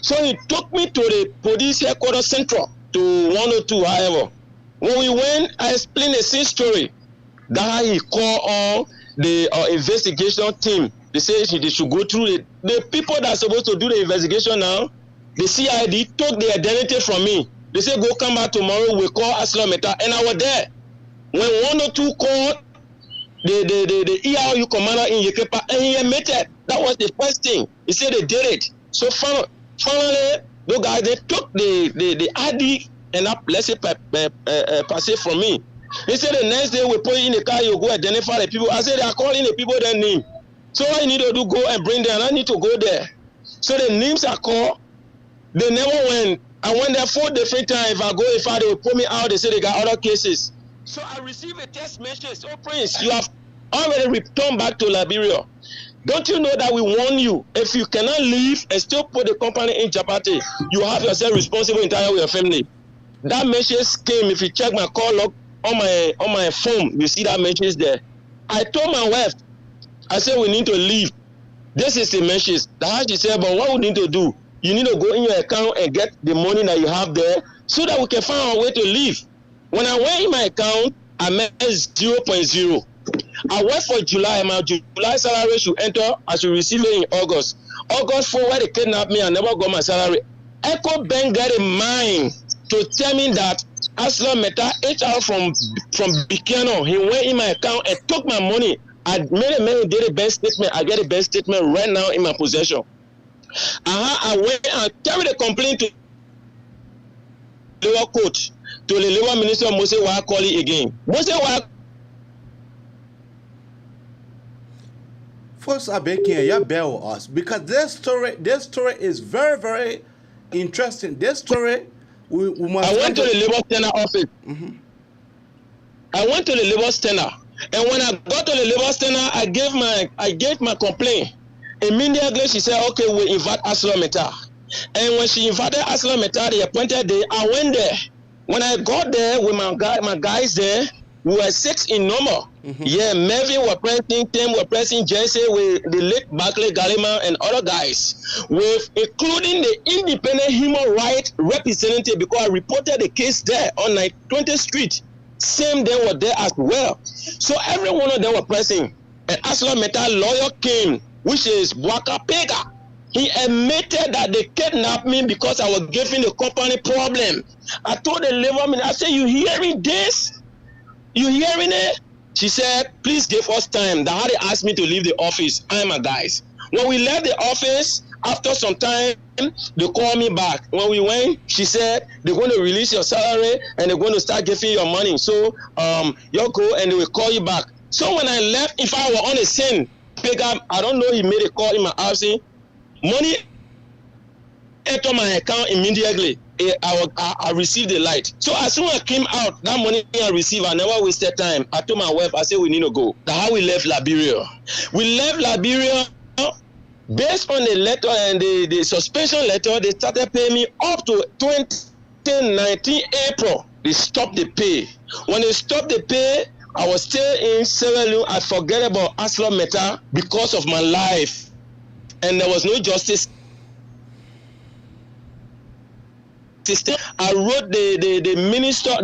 So he took me to the police headquarters central, to 102, however. When we went, I explained the same story. That he called on the investigation team. They said they should go through the people that are supposed to do the investigation now. The CID took the identity from me. They said, go come back tomorrow, we'll call Arcelor Mi, and I was there. When 102 called the ERU commander in Yekepa, and he admitted, that was the first thing. He said they did it. So finally, those guys, they took the ID and let's say, pass it from me. He said the next day we put in the car, you go identify the people. I said they are calling the people their name. So what I need to do, go and bring them, and I need to go there. So the names are called. They never went. I went there 4 different times. If they will put me out, they say they got other cases. So I received a text message. Oh, Prince, you have already returned back to Liberia. Don't you know that we warn you? If you cannot leave and still put the company in jeopardy, you have yourself responsible entirely with your family. That message came. If you check my call log on my phone, you see that message there. I told my wife, I said we need to leave. This is the message. That's she said, but what we need to do? You need to go in your account and get the money that you have there so that we can find a way to leave. When I went in my account, I met 0.0. I worked for July. My July salary should enter. I should receive it in August. August 4, where they kidnapped me, I never got my salary. Echo Bank got in mind to tell me that Arcelor Mi HR from Bikano, he went in my account and took my money. I made a man did a bank statement. I get a bank statement right now in my possession. I went and carried a complaint to the labor court, to the labor minister Mose Wakoli again. Mose Wakoli. Folks are making a bear with us because this story is very, very interesting. This story, we must. I went to the labor center office. I went to the labor center, and when I got to the labor center, I gave my complaint. Immediately she said, okay, we invite Arcelor Mi. And when she invited Arcelor Mi, the appointed day, I went there. When I got there with my guys there, we were 6 in number. Yeah, Melvin were pressing, Tim were pressing, Jesse with the late Barclay Galima and other guys, with including the independent human rights representative, because I reported the case there on 20th Street. Same day were there as well. So every one of them were pressing. And Arcelor Mi lawyer came, which is Waka Pega. He admitted that they kidnapped me because I was giving the company problem. I told the labor minister, I said, you hearing this? You hearing it? She said, please give us time. That's how they asked me to leave the office. I'm a guys. When we left the office, After some time, they called me back. When we went, she said they're going to release your salary and they're going to start giving you your money. So you go and they will call you back. So when I left, if I were on the scene, pick up, I don't know, he made a call in my absence. Money enter my account immediately. I received the light. So as soon as I came out, that money I received, I never wasted time. I told my wife, I said, we need to go. That's how we left Liberia. We left Liberia based on the letter and the suspension letter. They started paying me up to 2019 April. They stopped the pay. When they stopped the pay, I was still in Sierra Leone. I forget about Arcelor Mi because of my life. And there was no justice system. I wrote the minister, I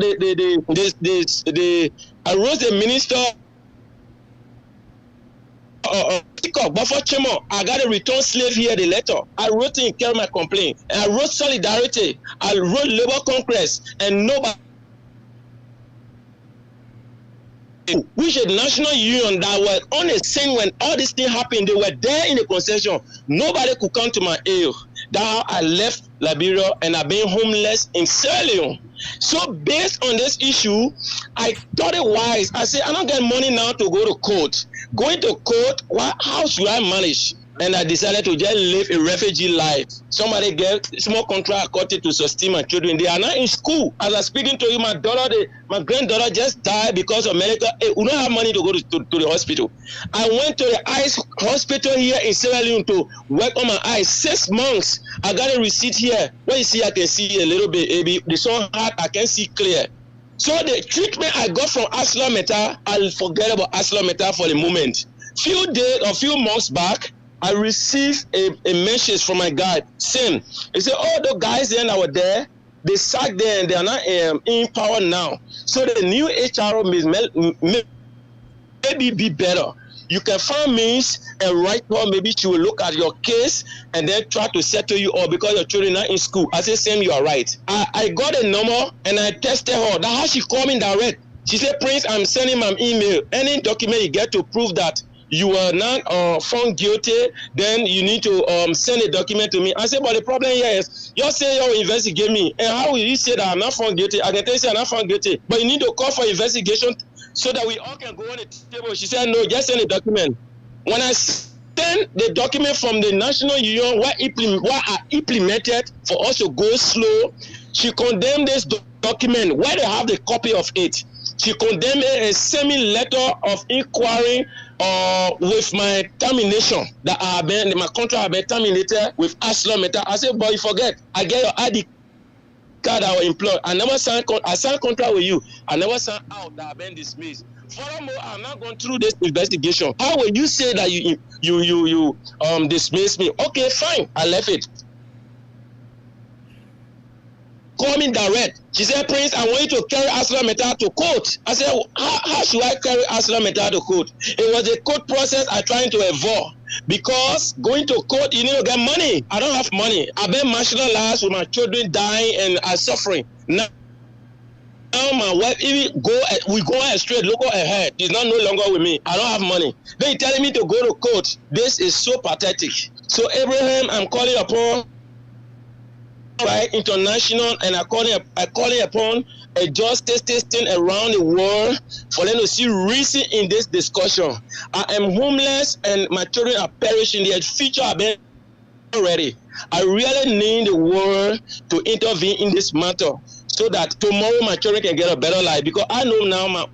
wrote the minister but for Chemo, I got a return slave here, the letter. I wrote in carry my complaint. And I wrote solidarity. I wrote labor congress, and nobody, which a national union that were on the scene when all this thing happened, they were there in the concession. Nobody could come to my aid. That's how I left Liberia and I've been homeless in Sierra Leone. So based on this issue, I thought it wise. I said, I don't get money now to go to court. Going to court, how should I manage? And I decided to just live a refugee life. Somebody get small contract according to sustain my children. They are not in school. As I'm speaking to you, my granddaughter just died because of medical. We don't have money to go to the hospital. I went to the eyes hospital here in Sierra Leone to work on my eyes. 6 months. I got a receipt here. When you see, I can see a little bit. Maybe the sun hard, I can see clear. So the treatment I got from Arcelor Mi, I'll forget about Arcelor Mi for the moment. Few days or few months back, I received a message from my guy. Same. He said, all the guys then that were there, they sat there and they are not in power now. So the new HR may maybe be better. You can find means and write her, maybe she will look at your case and then try to settle you up because your children are in school. I said, Sam, you are right. I got a number and I tested her. That's how she called me direct. She said, Prince, I'm sending my email. Any document you get to prove that you are not found guilty, then you need to send a document to me. I said, but the problem here is, you say you'll investigate me. And how will you say that I'm not found guilty? I can tell you I'm not found guilty. But you need to call for investigation so that we all can go on the table. She said, no, just send a document. When I sent the document from the National Union, what are implemented for us to go slow, she condemned this document, where they have the copy of it. She condemned it and sent me letter of inquiry with my termination, that my contract have been terminated with Arcelor Mi. I said, but you forget, I get your ID card I was employed. I never signed contract with you. I never signed out that I've been dismissed. Furthermore, I'm not going through this investigation. How will you say that you dismiss me? Okay, fine. I left it. Call me direct. She said, Prince, I want you to carry Arcelor Mi to court. I said, how should I carry Arcelor Mi to court? It was a court process I'm trying to avoid. Because going to court, you need to get money. I don't have money. I've been marginalized with my children dying and are suffering. Now my wife, we go straight, look ahead. She's not no longer with me. I don't have money. Then you're telling me to go to court. This is so pathetic. So Abraham, I'm calling upon right international, and I calling upon a justice system around the world for them to see reason in this discussion. I am homeless and my children are perishing. Their future have been already. I really need the world to intervene in this matter so that tomorrow my children can get a better life. Because I know now,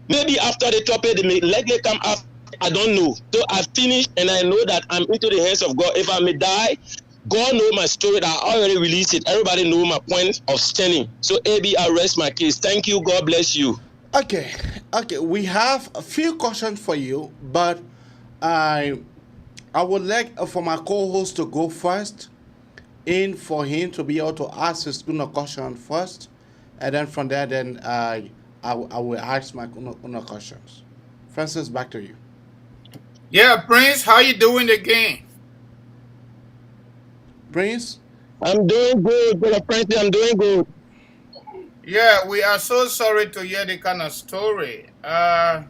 maybe after the topic they may likely come after. I don't know. So I finished and I know that I'm into the hands of God. If I may die, God knows my story that I already released it. Everybody knows my point of standing. So AB, I rest my case. Thank you. God bless you. Okay. We have a few questions for you, but I would like for my co-host to go first, in for him to be able to ask his question first, and then from there, then I will ask my questions. Francis, back to you. Yeah, Prince, how you doing again? Prince? I'm doing good, Brother Francis. I'm doing good. Yeah, we are so sorry to hear the kind of story. It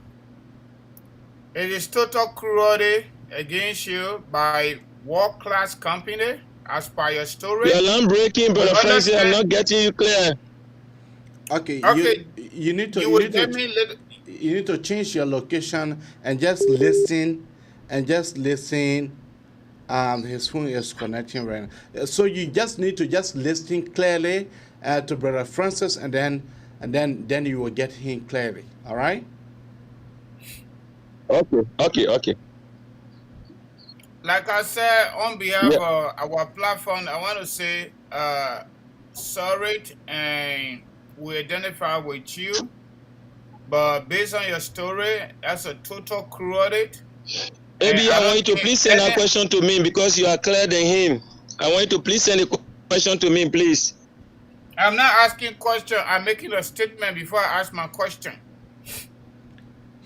is total cruelty against you by world-class company, as per your story. Your line breaking, Brother Francis. I'm understand? not getting you clear. Okay, Okay, you need to you you will need tell to me little. you need to change your location and just listen his phone is connecting right now. So you just need to just listen clearly to Brother Francis, and then you will get him clearly. All right. Okay. Like I said, on behalf of our platform, I want to say sorry, and we identify with you. But based on your story, that's a total cruelty. Maybe I want you to please send a question to me because you are clearer than him. I want you to please send a question to me, please. I'm not asking question. I'm making a statement before I ask my question.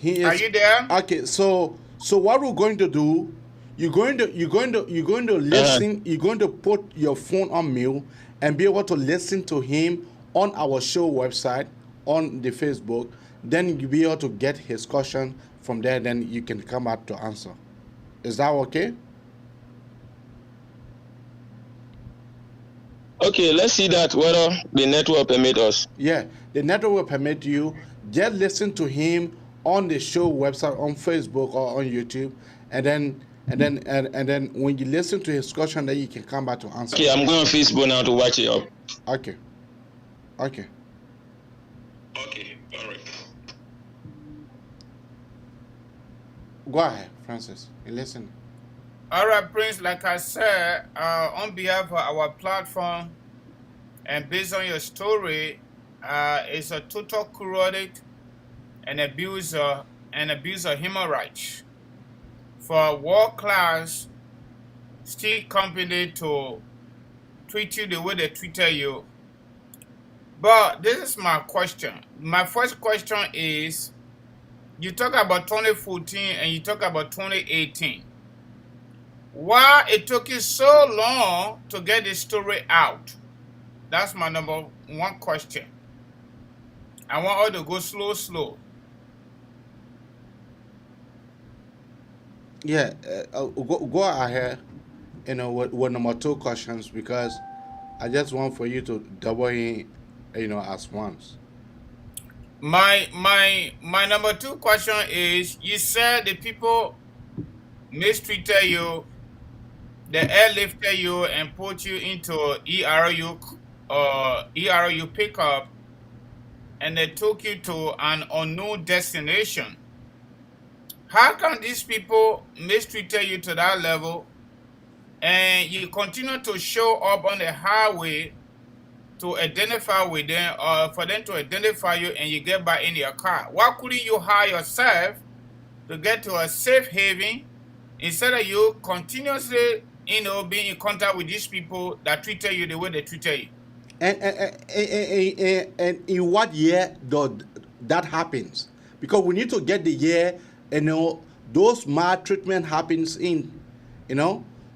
Are you there? Okay. So what we're going to do? You're going to listen. You're going to put your phone on mute and be able to listen to him on our show website on the Facebook. Then you'll be able to get his question from there. Then you can come out to answer. Is that okay? Okay, let's see that whether the network permit us. Yeah, the network will permit you. Just listen to him on the show website on Facebook or on YouTube, and then when you listen to his question, then you can come back to answer. Okay, I'm going on Facebook now to watch it up. Okay. All right. Go ahead, Francis. You listen. All right, Prince. Like I said, on behalf of our platform, and based on your story, it's a total cruelty and abuse of human rights for a world-class steel company to treat you the way they treated you. But this is my question. My first question is, you talk about 2014 and you talk about 2018. Why it took you so long to get this story out? That's my number one question. I want all to go slow. Yeah, go ahead. With number 2 questions, because I just want for you to double in, as once. My number 2 question is, you said the people mistreated you, they airlifted you and put you into ERU pickup, and they took you to an unknown destination. How can these people mistreated you to that level, and you continue to show up on the highway to identify with them, or for them to identify you, and you get back in your car? Why couldn't you hire yourself to get to a safe haven instead of you continuously, being in contact with these people that treated you the way they treated you? And in what year that happens? Because we need to get the year, those maltreatment happens in,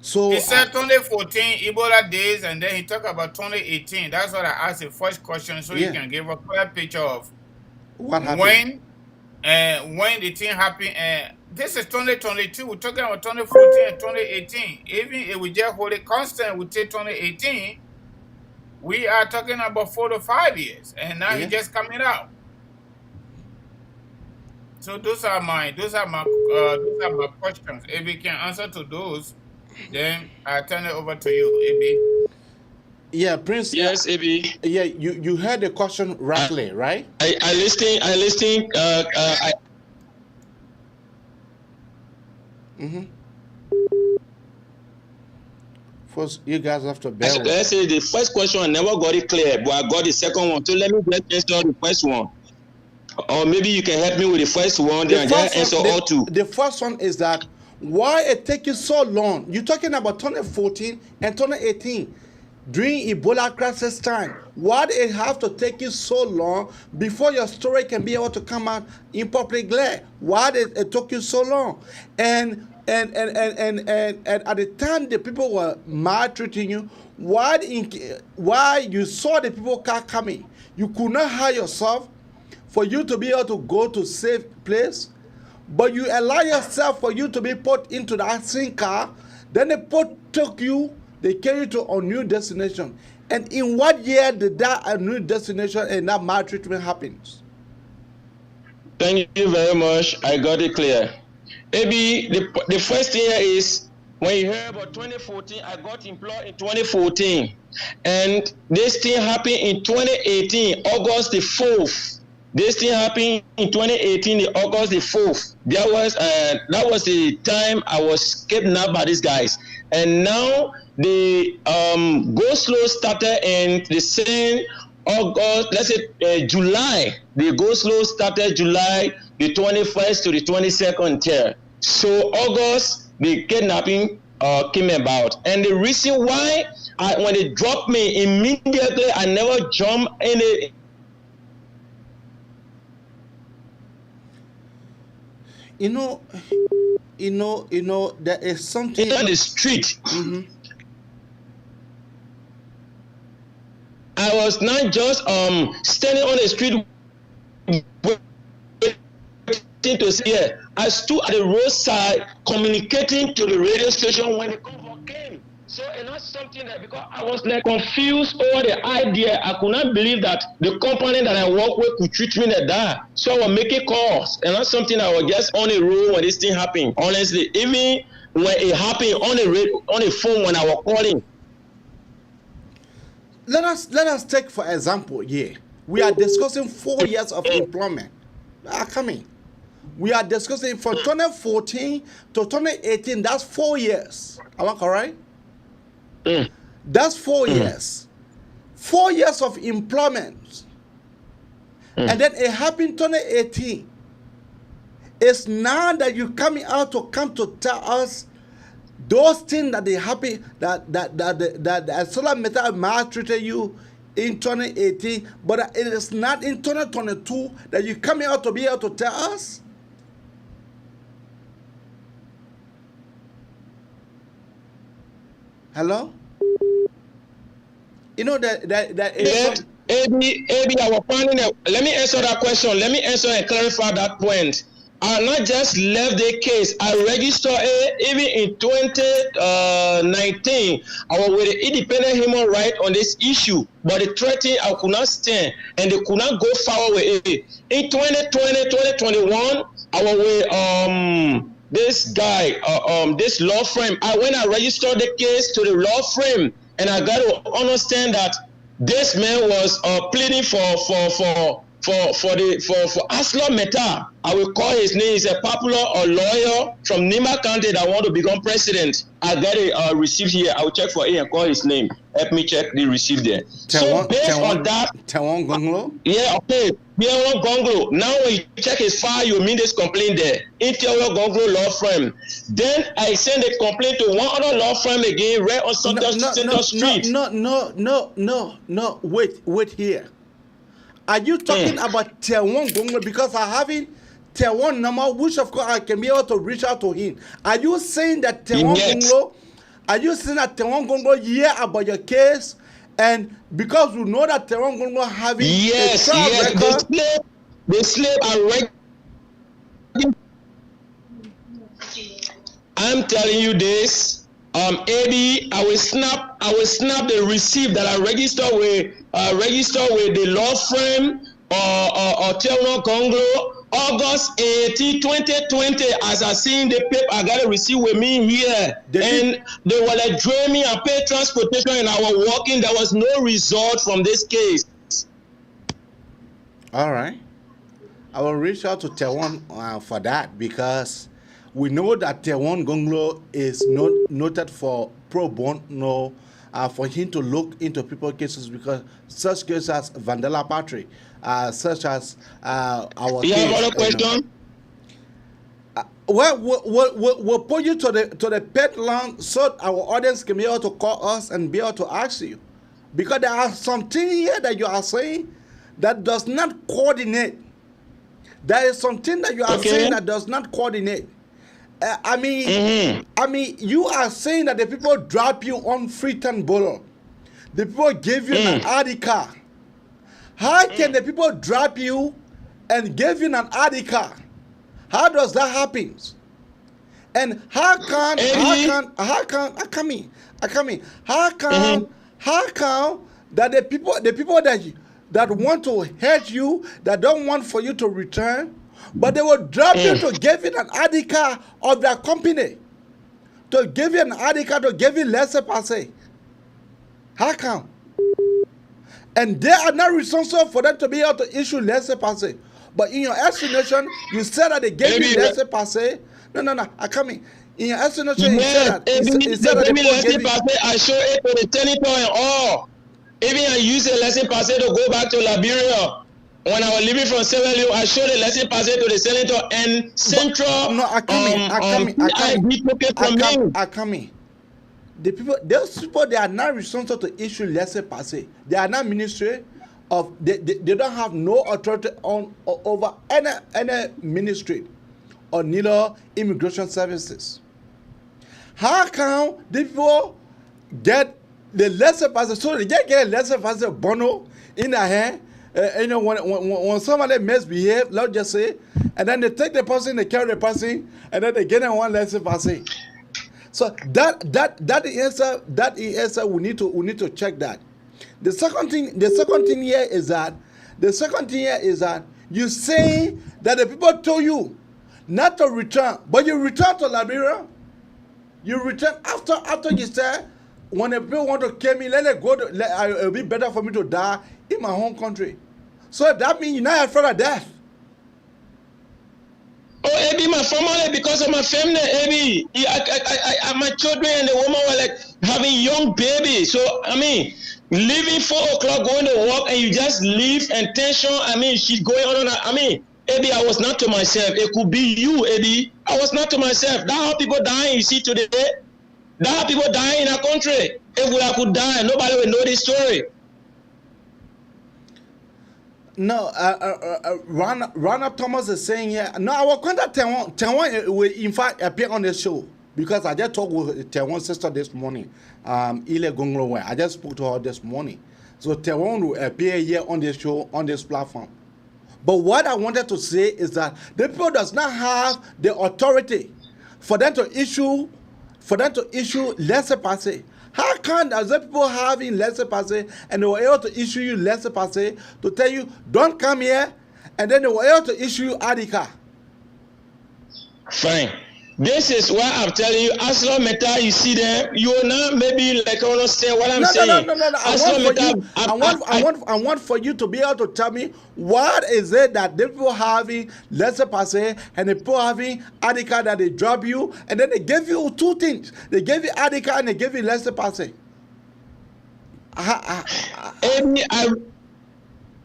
So he said 2014 Ebola days, and then he talked about 2018. That's what I asked the first question, so you can give a clear picture of what happened, when the thing happened. This is 2022. We're talking about 2014 and 2018. Even if we just hold it constant, we take 2018. We are talking about 4 to 5 years, and now he's just coming out. So those are my questions. If we can answer to those, then I turn it over to you, AB. Yeah, Prince. Yes, AB. Yeah, you heard the question rightly, right? I listening. First, you guys have to bear with. Let's say the first question I never got it clear, but I got the second one. So let me just answer the first one. Or maybe you can help me with the first one, then I just answer all 2. The first one is that why it take you so long? You're talking about 2014 and 2018 during Ebola crisis time. Why did it have to take you so long before your story can be able to come out in public glare? Why did it took you so long? And at the time the people were maltreating you, why you saw the people car coming, you could not hire yourself for you to be able to go to safe place? but you allow yourself for you to be put into that same car. Then they took you, they carry you to a new destination. And in what year did that a new destination and that maltreatment happens? Thank you very much. I got it clear. Maybe the first year is when you hear about 2014, I got employed in 2014. And this thing happened in 2018, August the 4th. This thing happened in 2018, August the 4th. That was the time I was kidnapped by these guys. And now the go slow started in the same August, let's say July. The go slow started July the 21st to the 22nd here. So August, the kidnapping came about. And the reason why, when they dropped me, immediately I never jumped any. You know, there is something on the street. I was not just standing on the street waiting to see it. I stood at the roadside communicating to the radio station when the convoy came. So it's not something that, because I was like confused over the idea. I could not believe that the company that I work with could treat me like that. So I was making calls, and not something I was just on the road when this thing happened. Honestly, even when it happened on the phone when I was calling. Let us take for example here. We are discussing 4 years of employment. Coming. We are discussing from 2014 to 2018. That's 4 years. Am I correct? That's 4 years. 4 years of employment. And then it happened 2018. It's now that you're coming out to come to tell us those things that they happen, that Arcelor Mi maltreated you in 2018, but it is not in 2022 that you're coming out to be able to tell us? Hello? You know that is Abi, I was finding let me answer that question. Let me answer and clarify that point. I not just left the case. I registered it even in 2019. I was with the independent human rights on this issue, but the threatening I could not stand, and they could not go forward with it. In 2020, 2021, I was with this guy, this law firm. When I registered the case to the law firm, and I got to understand that this man was pleading for Arcelor Mi. I will call his name. He's a popular lawyer from Nima County that want to become president. I got a receipt here. I will check for it and call his name. Help me check the receipt there. So based on that, Tewon Gonglo? Yeah, okay. Tewon Gonglo. Now when you check his file, you mean this complaint there. In Tewon Gonglo law firm. Then I send a complaint to one other law firm again, right on Center Street. No. Wait here. Are you talking about Tewon Gonglo? Because I haven't Tewon number, which of course I can be able to reach out to him. Are you saying that Tewon Gonglo? Are you saying that Tewon Gonglo hear about your case, and because we know that Tewon Gonglo having a trial record? The slave are ready. I'm telling you this. Abi, I will snap the receipt that I registered with the law firm or Tewon Gonglo, August 18, 2020. As I seen the paper, I got a receipt with me here. They were like drain me and pay transportation, and I was walking. There was no result from this case. All right. I will reach out to Tewon for that, because we know that Tewon Gonglo is noted for pro bono, for him to look into people's cases, because such cases as Vandela Patrick, such as our you case. Have another question? We'll put you to the pet line so our audience can be able to call us and be able to ask you, because there are something here that you are saying that does not coordinate. There is something that you are saying that does not coordinate. I mean, you are saying that the people drop you on Freetown Borough. The people give you an ID card. How can the people drop you and give you an ID card? How does that happen? And how come that the people that want to hurt you, that don't want for you to return, but they will drop you to give you an ID card of their company, to give you an ID card, to give you laissez-passer? How come? And they are not responsible for them to be able to issue laissez-passer. But in your explanation, you said that they gave you laissez-passer. No, I come in. In your explanation, you said that. You said that they gave you. I show it to the senator and all. Even I use a laissez-passer to go back to Liberia. When I was leaving from Sierra Leone, I showed a laissez-passer to the senator and Central. No, I come in. The people, those people, they are not responsible to issue laissez-passer. They are not ministry of. They don't have no authority over any ministry or neither immigration services. How come the people get the laissez-passer? So they get a laissez-passer bono in their hand. When somebody misbehave, let's just say, and then they take the person, they carry the person, and then they get in one laissez-passer. So that answer we need to check that. The second thing here is that you say that the people told you not to return, but you return to Liberia. You return after you say, when the people want to kill me, let it go. It'll be better for me to die in my home country. So that means you're not afraid of death. Oh, Abby, my family, because of my family, Abby, my children and the woman were like having young babies. So, I mean, leaving 4 o'clock, going to work, and you just leave and tension. I mean, she's going on. I mean, Abby, I was not to myself. It could be you, Abby. I was not to myself. That's how people dying, you see, today. That's how people dying in our country. If I could die, nobody will know this story. No, Ronald Thomas is saying here. No, I will contact Taiwan will in fact appear on the show because I just talked with Taiwan's sister this morning, Ile Gonglowe. I just spoke to her this morning. So Taiwan will appear here on this show, on this platform. But what I wanted to say is that the people does not have the authority for them to issue laissez-passer. How can other people having laissez-passer and they were able to issue you laissez-passer to tell you don't come here, and then they were able to issue you ID card? Fine. This is why I'm telling you, Arcelor Mi, you see them, you will not maybe like understand what I'm saying. No. I want for you to be able to tell me what is it that the people having laissez-passer and the people having ID card that they drop you, and then they give you two things. They give you ID card and they give you laissez-passer.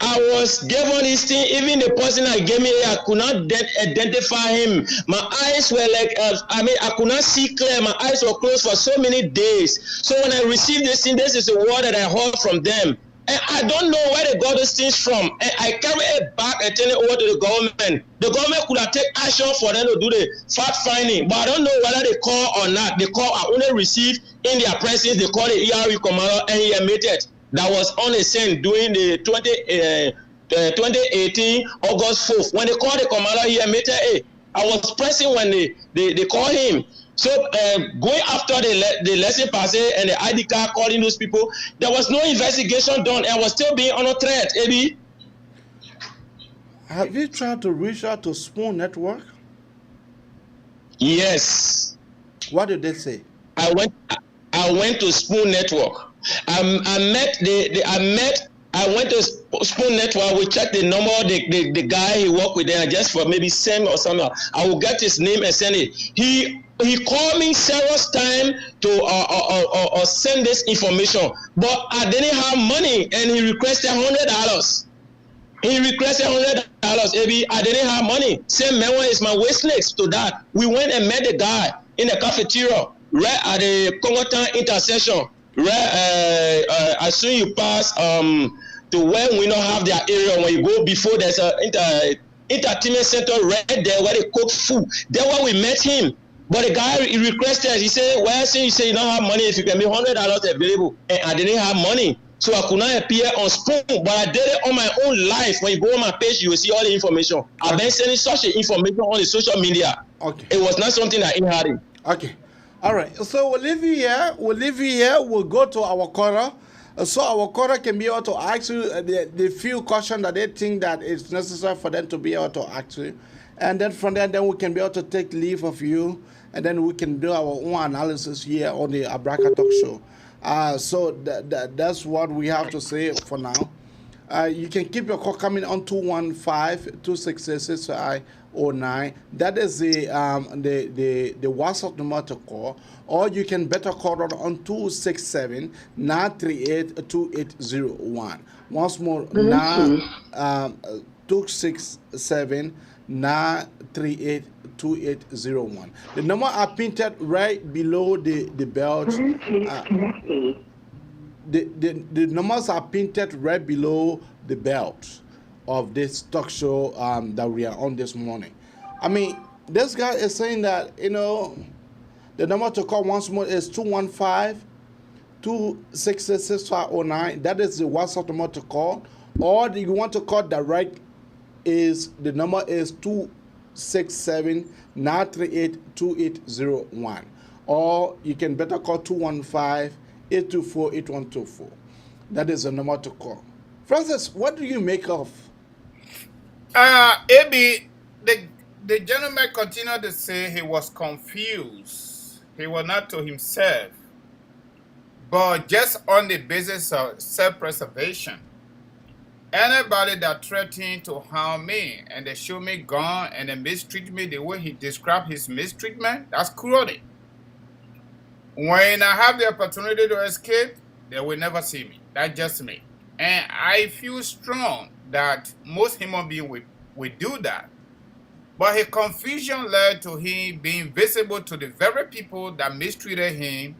I was given this thing, even the person that gave me, I could not identify him. My eyes were like, I could not see clear. My eyes were closed for so many days. So when I received this thing, this is the word that I heard from them. And I don't know where they got these things from. And I carry it back and turn it over to the government. The government could have taken action for them to do the fact finding, but I don't know whether they call or not. They call, I only received in their presence, they call the ERE commander, and he admitted. That was on a scene during the 2018 August 4th. When they called the commander, he admitted, hey, I was present when they called him. So going after the laissez-passer and the ID card, calling those people, there was no investigation done and was still being under threat, Eddie. Have you tried to reach out to Spoon Network? Yes. What did they say? I went to Spoon Network. I went to Spoon Network. We checked the number, the guy he worked with there just for maybe send or something. I will get his name and send it. He called me several times to send this information, but I didn't have money, and he requested $100. He requested $100, Abby. I didn't have money. Same man is my waist next to that. We went and met the guy in the cafeteria right at the Congotan intersection. Right, as soon you pass to where we don't have their area, when you go before there's a entertainment center right there where they cook food. There where we met him. But the guy he requested, he said, well, since you say you don't have money, if you can be $100 available, and I didn't have money. So I could not appear on Spoon, but I did it on my own life. When you go on my page, you will see all the information. I've been sending such information on the social media. Okay. It was not something I inherited. Okay. All right. So we'll leave you here. We'll go to our caller. So our caller can be able to ask you the few questions that they think that it's necessary for them to be able to ask you. And then from there, then we can be able to take leave of you. And then we can do our own analysis here on the Abraka Talk Show. So that's what we have to say for now. You can keep your call coming on 215-266-6509. That is the WhatsApp number to call. Or you can better call on 267-938-2801. Once more, 267-938-2801. The number are painted right below the belt. The numbers are painted right below the belt of this talk show that we are on this morning. I mean, this guy is saying that, the number to call once more is 215-266-6509. That is the WhatsApp number to call. Or if you want to call direct, the number is 267-938-2801. Or you can better call 215-824-8124. That is the number to call. Francis, what do you make of? Abi, the gentleman continued to say he was confused. He was not to himself. But just on the basis of self-preservation, anybody that threatened to harm me and they show me gun and they mistreat me the way he described his mistreatment, that's cruelty. When I have the opportunity to escape, they will never see me. That's just me. And I feel strong that most human beings will do that. But his confusion led to him being visible to the very people that mistreated him,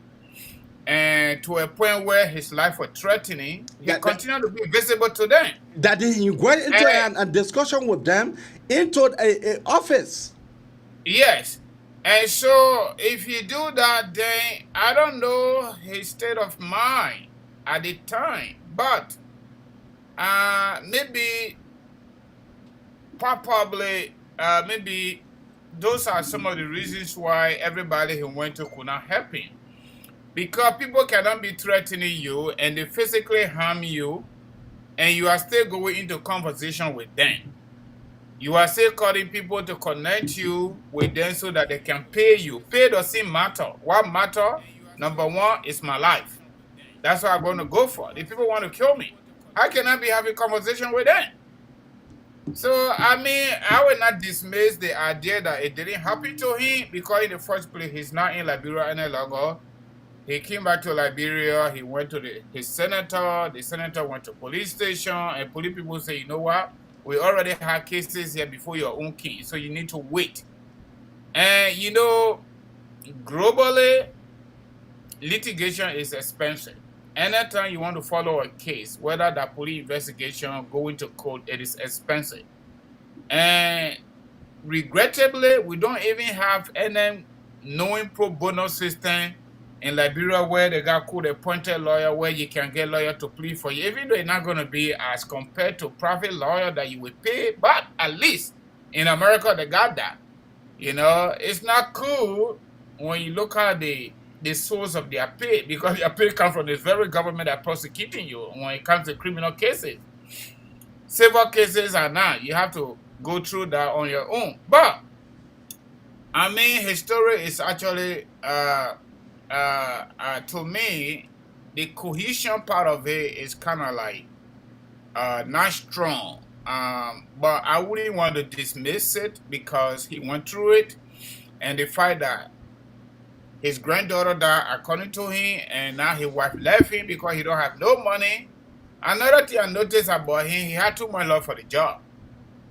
and to a point where his life was threatening. He continued to be visible to them. That he went into a discussion with them into an office. Yes. And so if you do that, then I don't know his state of mind at the time. But maybe those are some of the reasons why everybody who went to could not help him. Because people cannot be threatening you and they physically harm you, and you are still going into conversation with them. You are still calling people to connect you with them so that they can pay you. Pay doesn't matter. What matters, number one, is my life. That's what I'm going to go for. If people want to kill me, how can I be having conversation with them? So, I mean, I will not dismiss the idea that it didn't happen to him, because in the first place, he's not in Liberia any longer. He came back to Liberia. He went to his senator. The senator went to police station, and police people say, you know what? We already had cases here before your own king, so you need to wait. And, globally, litigation is expensive. Anytime you want to follow a case, whether the police investigation, going to court, it is expensive. And regrettably, we don't even have any knowing pro bono system in Liberia where they got court-appointed lawyer where you can get lawyer to plead for you, even though it's not going to be as compared to private lawyer that you will pay, but at least in America they got that. It's not cool when you look at the source of their pay, because their pay comes from the very government that prosecuting you when it comes to criminal cases. Civil cases are not. You have to go through that on your own. But, I mean, his story is actually... to me, the cohesion part of it is kind of like not strong. But I wouldn't want to dismiss it because he went through it, and the fact that his granddaughter died according to him, and now his wife left him because he don't have no money. Another thing I noticed about him, he had too much love for the job.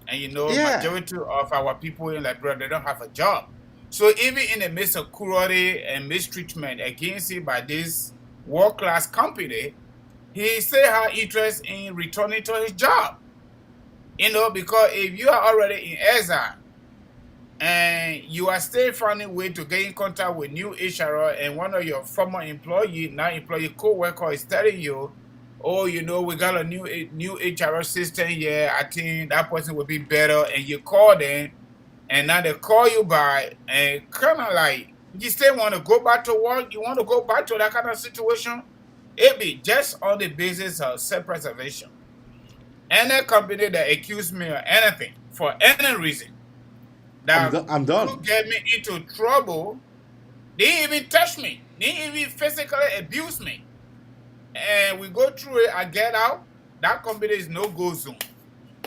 And majority of our people in Liberia, they don't have a job. So even in the midst of cruelty and mistreatment against him by this world-class company, he still had interest in returning to his job. Because if you are already in exile and you are still finding a way to get in contact with new HR, and one of your former employee, now employee co-worker is telling you, oh, you know, we got a new HR system here. I think that person will be better. And you call them, and now they call you back, and kind of like, you still want to go back to work? You want to go back to that kind of situation? It be just on the basis of self-preservation. Any company that accuse me of anything for any reason that I'm done. could get me into trouble, they didn't even touch me. They didn't even physically abuse me. And we go through it, I get out, that company is no-go zone.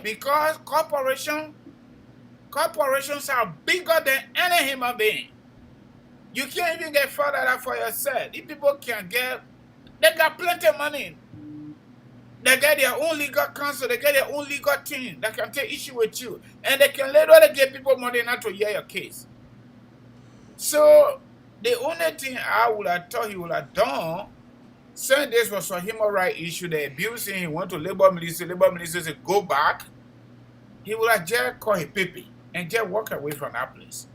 Because corporations are bigger than any human being. You can't even get further that for yourself. These people can get, they got plenty of money. They get their own legal counsel, they get their own legal team that can take issue with you. And they can literally give people money not to hear your case. So the only thing I would have thought he would have done, saying this was a human rights issue, they abused him, he went to labor minister said go back, he would have just called his pipi and just walk away from that place.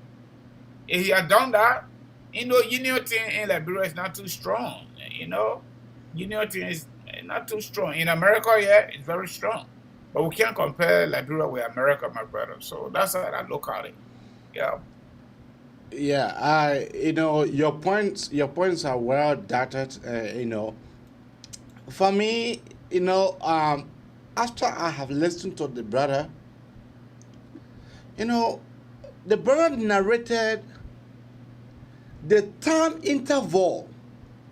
If he had done that, you know, union thing in Liberia is not too strong. You know, union thing is not too strong. In America, yeah, it's very strong. But we can't compare Liberia with America, my brother. So that's how I look at it. Yeah. Yeah, you know, your points are well dated. You know, for me, you know, after I have listened to the brother, you know, the brother narrated the time interval.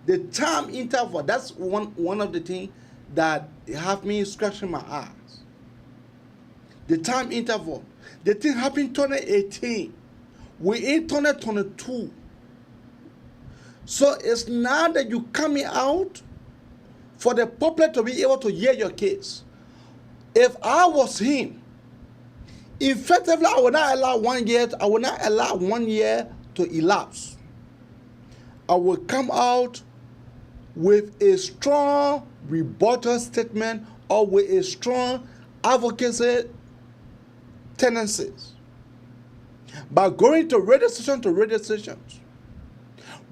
The time interval. That's one of the things that have me scratching my eyes. The time interval. The thing happened 2018. We in 2022. So it's now that you coming out for the public to be able to hear your case. If I was him, effectively I would not allow 1 year. I would not allow 1 year to elapse. I will come out with a strong rebuttal statement or with a strong advocacy tendencies. By going to radio station to radio stations.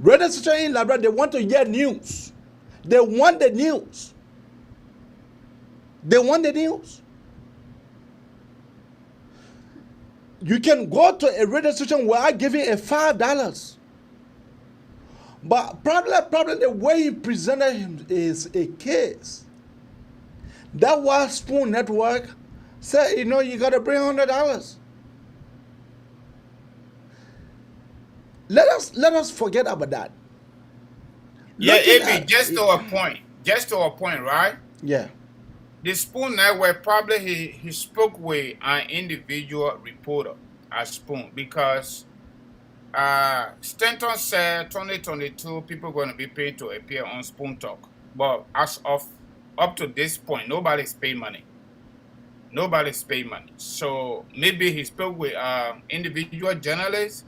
Radio station in Liberia, they want to hear news. They want the news. They want the news. You can go to a radio station where I give you a $5. But probably the way he presented him is a case. That was Spoon Network said, you know, you got to bring $100. Let us forget about that. Yeah, AB, just to a point, right? Yeah. The Spoon Network, probably he spoke with an individual reporter at Spoon because Stanton said 2022 people are going to be paid to appear on Spoon Talk. But as of up to this point, nobody's paid money. Nobody's paid money. So maybe he spoke with individual journalists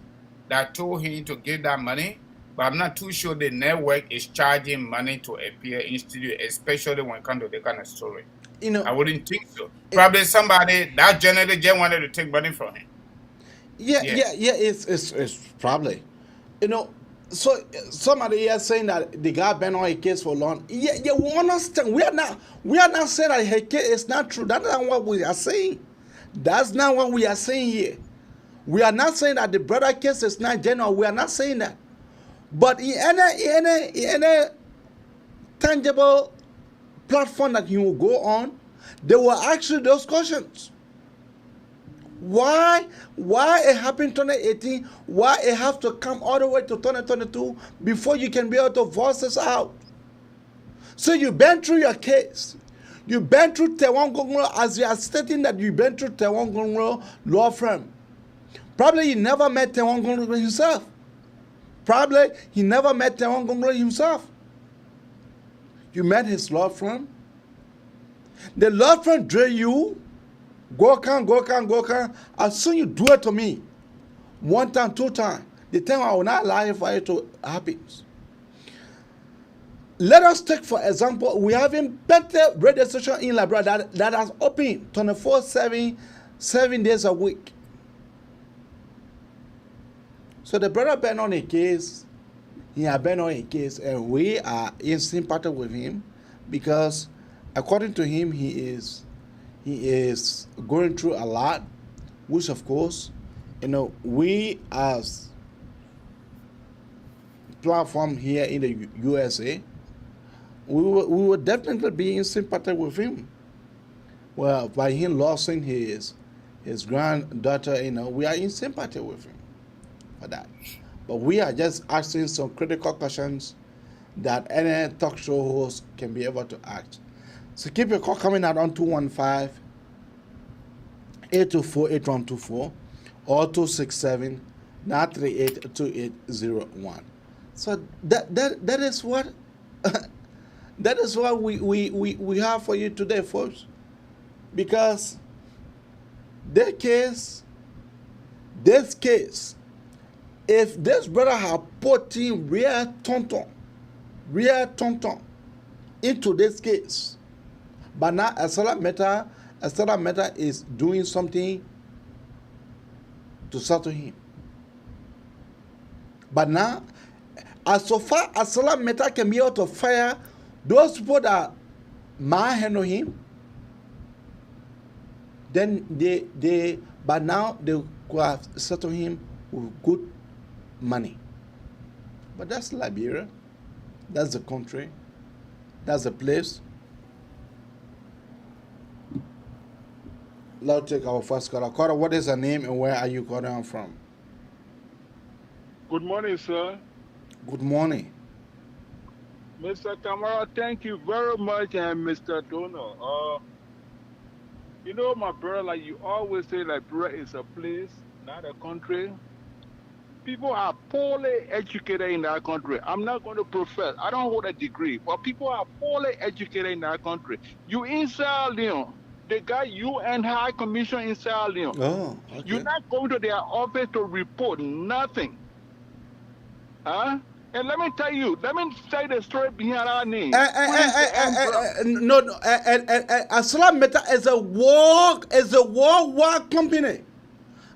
that told him to give that money, but I'm not too sure the network is charging money to appear in studio, especially when it comes to the kind of story. You know, I wouldn't think so. Probably somebody, that journalist just wanted to take money from him. Yeah, it's probably. You know, so somebody here saying that the guy been on a case for long. Yeah, we understand. We are not saying that her case is not true. That's not what we are saying. That's not what we are saying here. We are not saying that the brother case is not genuine. We are not saying that. But in any tangible platform that he will go on, they will ask you those questions. Why it happened 2018? Why it have to come all the way to 2022 before you can be able to voice this out? So you've been through your case. You've been through Tewan Gongro, as you are stating that you've been through Tewan Gongro law firm. Probably he never met Tewan Gongro himself. Probably he never met Tewan Gongro himself. You met his law firm. The law firm drill you. Go can. As soon you do it to me, 1 time, 2 times, the time I will not allow for it to happen. Let us take, for example, we have a better radio station in Liberia that has open 24/7, 7 days a week. So the brother been on a case, he has been on a case, and we are in sympathy with him because according to him, he is going through a lot, which of course, we as platform here in the USA, we would definitely be in sympathy with him. Well, by him losing his granddaughter, we are in sympathy with him for that. But we are just asking some critical questions that any talk show host can be able to ask. So keep your call coming out on 215-824-8124 or 267-938-2801. So that is what that is what we have for you today, folks. Because this case, if this brother had put in real tonton into this case, but now Arcelor Meta is doing something to settle him. But now, as so far as Arcelor Meta can be able to fire those people that handle him, then but now they could have settled him with good money. But that's Liberia. That's the country. That's the place. Let's take our first caller. Caller, what is your name and where are you calling from? Good morning, sir. Good morning. Mr. Kamara, thank you very much, and Mr. Donald. My brother, like you always say, Liberia is a place, not a country. People are poorly educated in that country. I'm not going to profess. I don't hold a degree, but people are poorly educated in that country. You in Sierra Leone, they got UN High Commission in Sierra Leone. Oh, okay. You're not going to their office to report nothing. Huh? And let me tell you the story behind our name. No, Arcelor Meta is a worldwide company.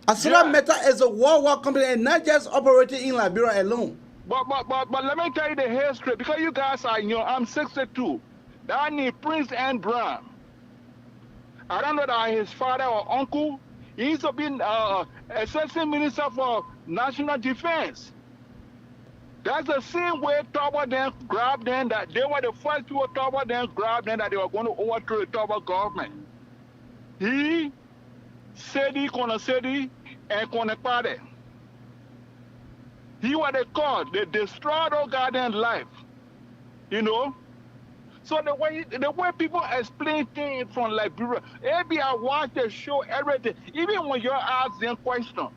Arcelor Meta is a worldwide company and not just operating in Liberia alone. But let me tell you the history, because you guys are young. I'm 62. That name Prince Anne Brown. I don't know that his father or uncle. He used to be assistant minister for national defense. That's the same way Toba then grabbed them, that they were the first people Toba then grabbed them, that they were going to overthrow the Toba government. He said he gonna say and gonna party. He was the cause. They destroyed our goddamn life. So the way people explain things from Liberia, maybe I watch the show, everything. Even when you ask them questions,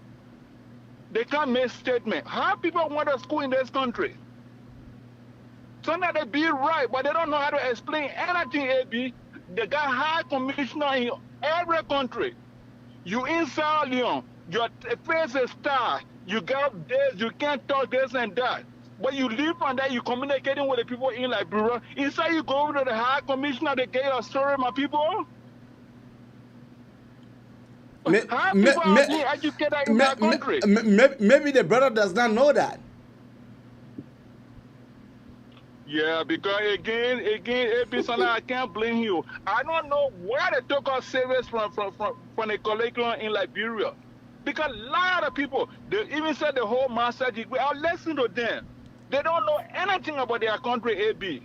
they can't make statement. How people want to school in this country? Sometimes they be right, but they don't know how to explain anything, AB. They got high commissioner in every country. You in Sierra Leone, your face is star. You got this, you can't talk this and that. But you live on that, you communicating with the people in Liberia. Instead you go over to the high commissioner, they get your story, my people. How people are being educated in that country? Maybe the brother does not know that. Yeah, because again, I can't blame you. I don't know where they took our service from the curriculum in Liberia. Because a lot of people, they even said the whole master degree. I'll listen to them. They don't know anything about their country, AB.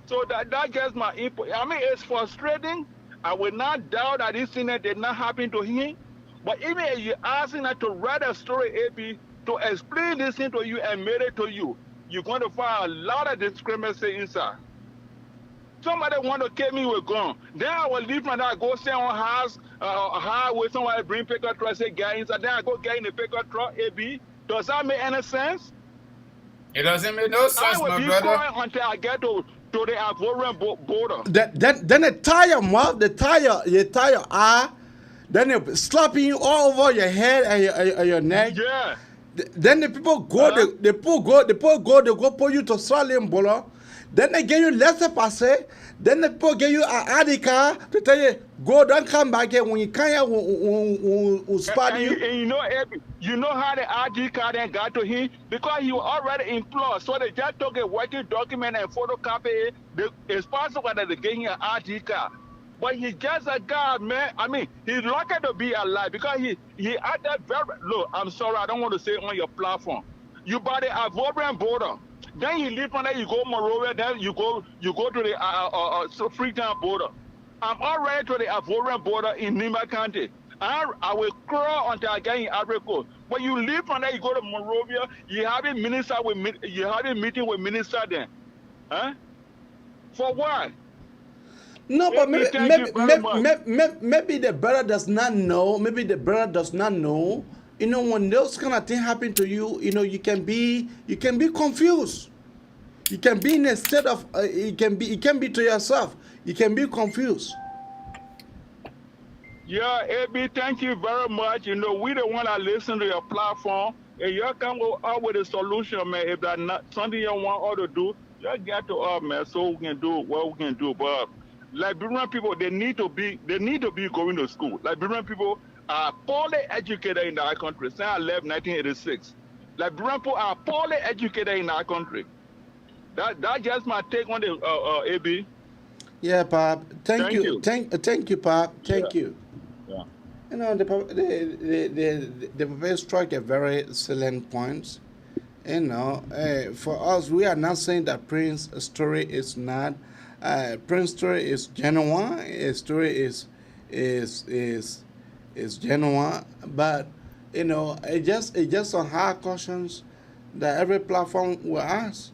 So that gets my input. I mean, it's frustrating. I will not doubt that this thing did not happen to him. But even if you're asking her to write a story, AB, to explain this thing to you and mail it to you, you're going to find a lot of discrimination inside. Somebody want to kill me with gun. Then I will leave from that, go stay on house, highway, somebody bring pickup truck, say guy inside. Then I go get in the pickup truck, AB. Does that make any sense? It doesn't make no sense, my brother. I will be until I get to the Ivorian border. Then the tire, then they slapping you all over your head and your neck. Yeah. Then the people go, they go put you to Australian bolo. Then they give you lesser passe. Then the people give you an ID card to tell you, go, don't come back here when you can't spot you. And you know how the ID card then got to him? Because he was already employed. So they just took a working document and photocopy it. It's possible that they gave him an ID card. But he's just a guy, man. I mean, he's lucky to be alive because he at that very, look, I'm sorry, I don't want to say on your platform. You buy the Ivorian border. Then you leave from there, you go Monrovia, then you go to the Freetown border. I'm already to the Ivorian border in Nima County. I will crawl until I get in Ivory Coast. But you leave from there, you go to Monrovia, you have a meeting with minister then. Huh? For what? No, but maybe the brother does not know. Maybe the brother does not know. You know, when those kind of things happen to you, you know, you can be confused. You can be in a state of it can be to yourself. You can be confused. Yeah, AB, thank you very much. You know, we the one that listen to your platform, and you come up with a solution, man. If that's not something you want us to do, just get to us, man, so we can do what we can do. But Liberian people, they need to be going to school. Liberian people are poorly educated in our country. Since I left 1986, Liberian people are poorly educated in our country. That's just my take on the AB. Yeah, Pop. Thank you. Thank you, Pop. Thank you. Yeah. You know, the Papa struck a very salient point. You know, for us, we are not saying that Prince's story is not. Prince's story is genuine. His story is genuine, but you know, it just some hard questions that every platform will ask.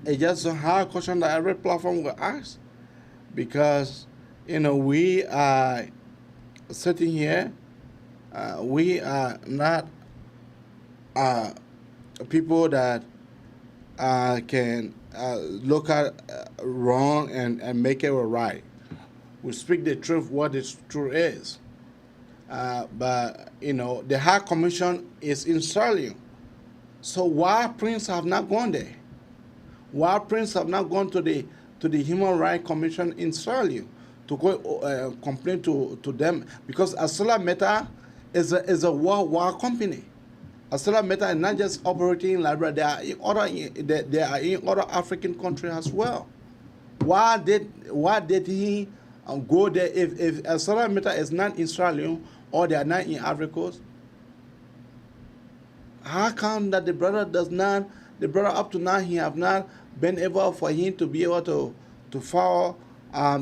It's just some hard question that every platform will ask, because you know we are sitting here. We are not people that can look at wrong and make it right. We speak the truth, what the truth is. But you know, the High Commission is in Australia. So why Prince have not gone there? Why Prince have not gone to the Human Rights Commission in Australia to go complain to them? Because Arcelor Mi is a worldwide company. Arcelor Mi is not just operating in Liberia. They are in other African countries as well. Why did he go there if Arcelor Mi is not in Australia or they are not in Ivory Coast? How come that the brother up to now he have not been able for him to be able to file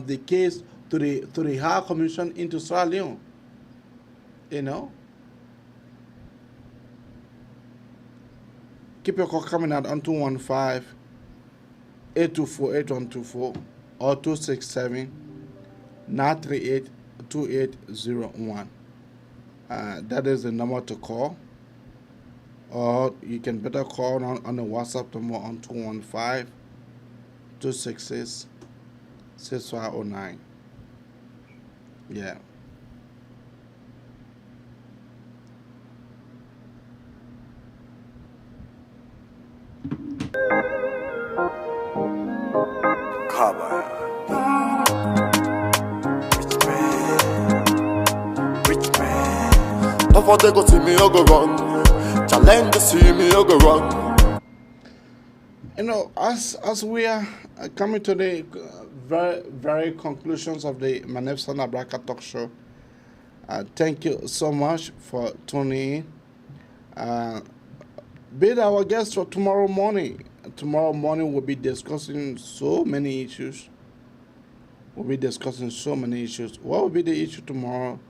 the case to the High Commission into Australia? You know. Keep your call coming out on 215-824-8124 or 267-938-2801. That is the number to call. Or you can better call on the WhatsApp number on 215-266-6509. Yeah. Rich man. Don't for they go see me, I go run. Challenge to see me, I go run. You know, as we are coming to the very, very conclusions of the Manefson Abraka talk show, thank you so much for tuning in. Be our guest for tomorrow morning. Tomorrow morning we'll be discussing so many issues. What will be the issue tomorrow?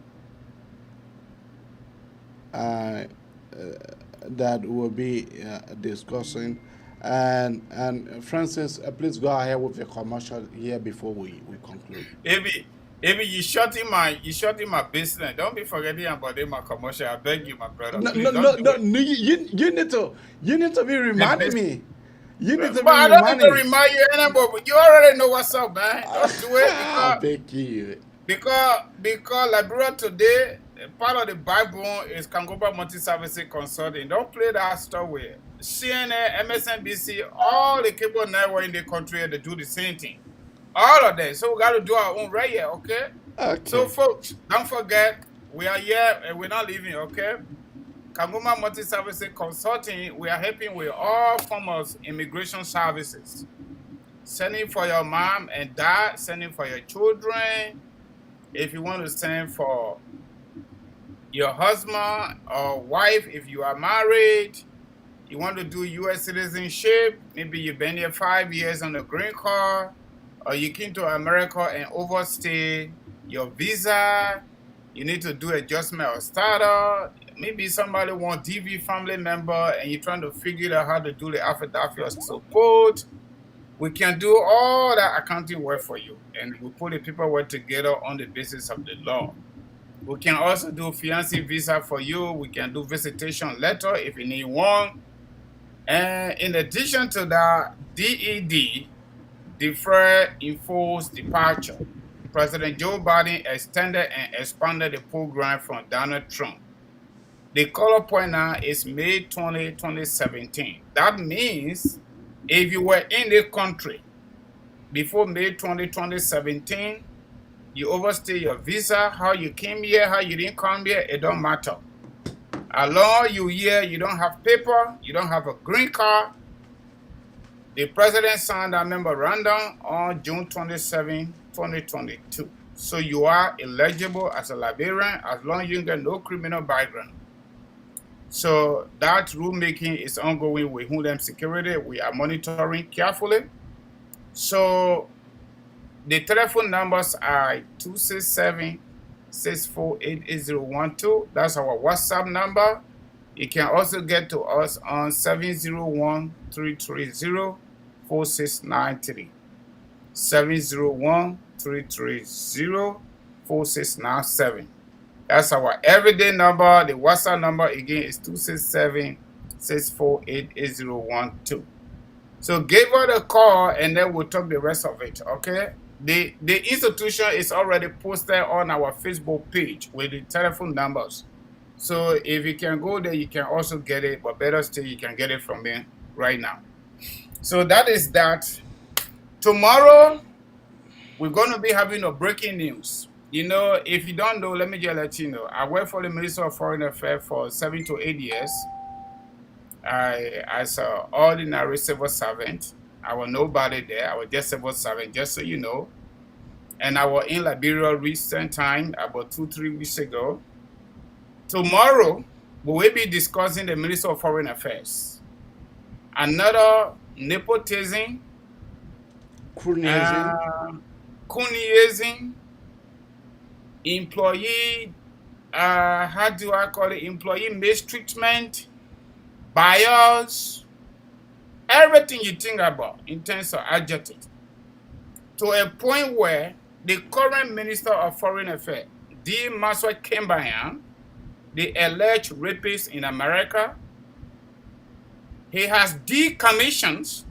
That we'll be discussing. And Francis, please go ahead with your commercial here before we conclude. Maybe you shut in my business. Don't be forgetting about my commercial. I beg you, my brother. No, you need to be reminding me. You need to be I don't reminding need to remind you anymore, but you already know what's up, man. Don't do it. I beg you. Because Liberia Today part of the backbone is Kangoba Multi-Services Consulting. Don't play that stuff with CNN, MSNBC, all the cable network in the country, they do the same thing. All of them. So we got to do our own right here, okay? So folks, don't forget, we are here and we're not leaving, okay? Kangoma Multi-Services Consulting, we are helping with all forms of immigration services. Sending for your mom and dad, sending for your children. If you want to send for your husband or wife, if you are married, you want to do U.S. citizenship, maybe you've been here 5 years on a green card, or you came to America and overstay your visa, you need to do adjustment or starter. Maybe somebody want DV family member and you're trying to figure out how to do the affidavit of support. We can do all that accounting work for you, and we put the paperwork together on the basis of the law. We can also do fiancé visa for you. We can do visitation letter if you need one. And in addition to that, DED, Deferred Enforced Departure. President Joe Biden extended and expanded the program from Donald Trump. The color point now is May 20, 2017. That means if you were in the country before May 20, 2017, you overstay your visa, how you came here, how you didn't come here, it don't matter. As long as you're here, you don't have paper, you don't have a green card. The president signed that memorandum on June 27, 2022. So you are eligible as a Liberian as long as you get no criminal background. So that rulemaking is ongoing with Homeland Security. We are monitoring carefully. So the telephone numbers are 267-648-8012. That's our WhatsApp number. You can also get to us on 701-330-4693. 701-330-4697. That's our everyday number. The WhatsApp number again is 267-648-8012. So give her a call and then we'll talk the rest of it, okay? The institution is already posted on our Facebook page with the telephone numbers. So if you can go there, you can also get it, but better still, you can get it from me right now. So that is that. Tomorrow, we're going to be having a breaking news. You know, if you don't know, let me just let you know. I worked for the Ministry of Foreign Affairs for 7 to 8 years. As an ordinary civil servant. I was nobody there. I was just civil servant, just so you know. And I was in Liberia recent time, about 2-3 weeks ago. Tomorrow, we will be discussing the Ministry of Foreign Affairs. Another nepotism, cronyism, employee, how do I call it, employee mistreatment, bias, everything you think about in terms of adjectives, to a point where the current Minister of Foreign Affairs, D. Maswa Kembayan, the alleged rapist in America, he has decommissioned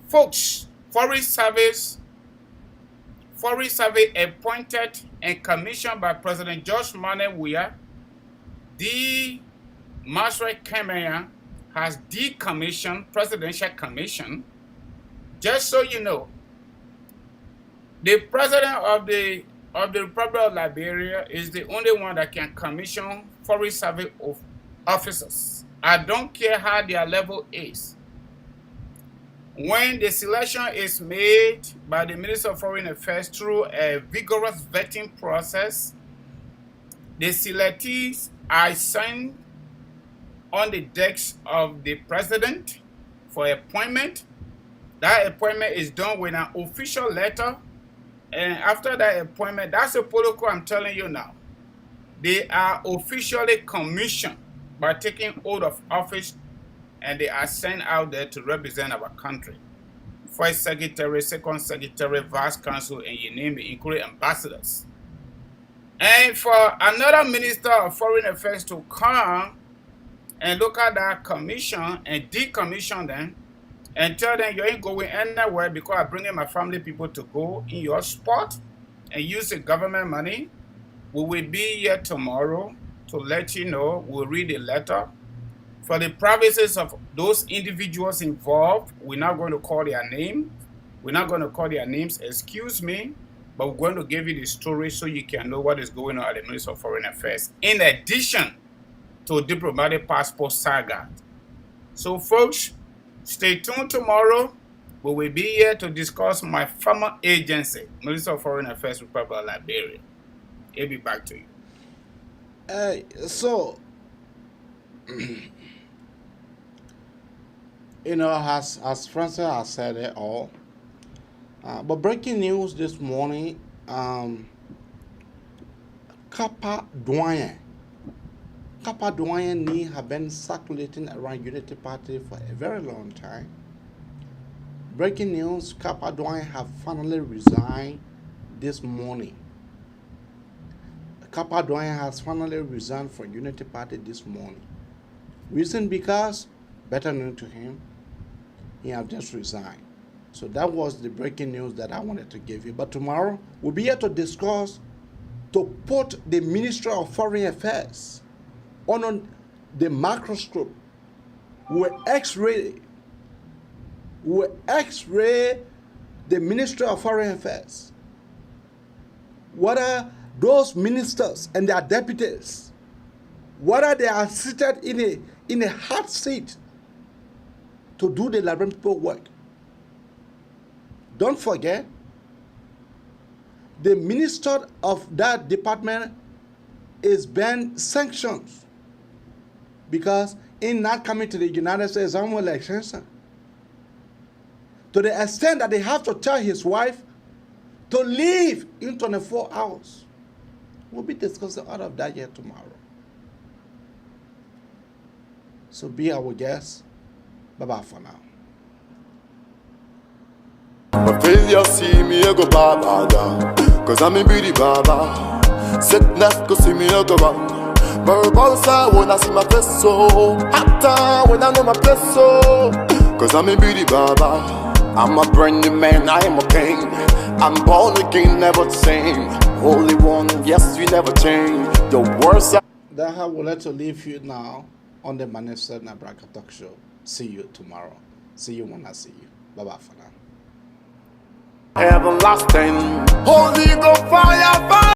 folks, Foreign Service appointed and commissioned by President George Manuel Weah. D. Maswa Kembayan has decommissioned Presidential Commission. Just so you know, the President of the Republic of Liberia is the only one that can commission Foreign Service officers. I don't care how their level is. When the selection is made by the Minister of Foreign Affairs through a vigorous vetting process, the selectees are sent on the decks of the President for appointment. That appointment is done with an official letter. And after that appointment, that's a protocol I'm telling you now. They are officially commissioned by taking oath of office, and they are sent out there to represent our country. First Secretary, Second Secretary, Vice Consul, and you name it, including ambassadors. And for another Minister of Foreign Affairs to come and look at that commission and decommission them and tell them you ain't going anywhere because I'm bringing my family people to go in your spot and use the government money, We will be here tomorrow to let you know. We'll read the letter. For the privacies of those individuals involved, we're not going to call their name. We're not going to call their names, excuse me, but we're going to give you the story so you can know what is going on at the Ministry of Foreign Affairs, in addition to diplomatic passport saga. So folks, stay tuned tomorrow. We will be here to discuss my former agency, Ministry of Foreign Affairs, Republic of Liberia. I'll be back to you. So, you know, as Francis has said it all, but breaking news this morning, Kappa Doyen Ni have been circulating around Unity Party for a very long time. Breaking news, Kappa Doyen have finally resigned this morning. Kappa Doyen has finally resigned from Unity Party this morning. Reason because, better known to him, he have just resigned. So that was the breaking news that I wanted to give you. But tomorrow, we'll be here to discuss, to put the Ministry of Foreign Affairs on the microscope. We'll X-ray the Ministry of Foreign Affairs. Whether those ministers and their deputies, whether they are seated in a hot seat to do the Liberian people work. Don't forget, the minister of that department is being sanctioned because in not coming to the United States annual elections, to the extent that they have to tell his wife to leave in 24 hours. We'll be discussing all of that here tomorrow. So be our guest. Bye-bye for now. My failure see me I go baba, cause I'm a beauty baba. Sickness go see me I go baba. Barbosa when I see my face so hatta when I know my place so, cause I'm a beauty baba. I'm a brand new man, I am a king. I'm born again, never the same. Holy one, yes, we never change. Your words are... That's how we'll let you leave you now on the Manifest Nabraka Talk Show. See you tomorrow. See you when I see you. Bye-bye for now. Everlasting, Holy Ghost fire, fire.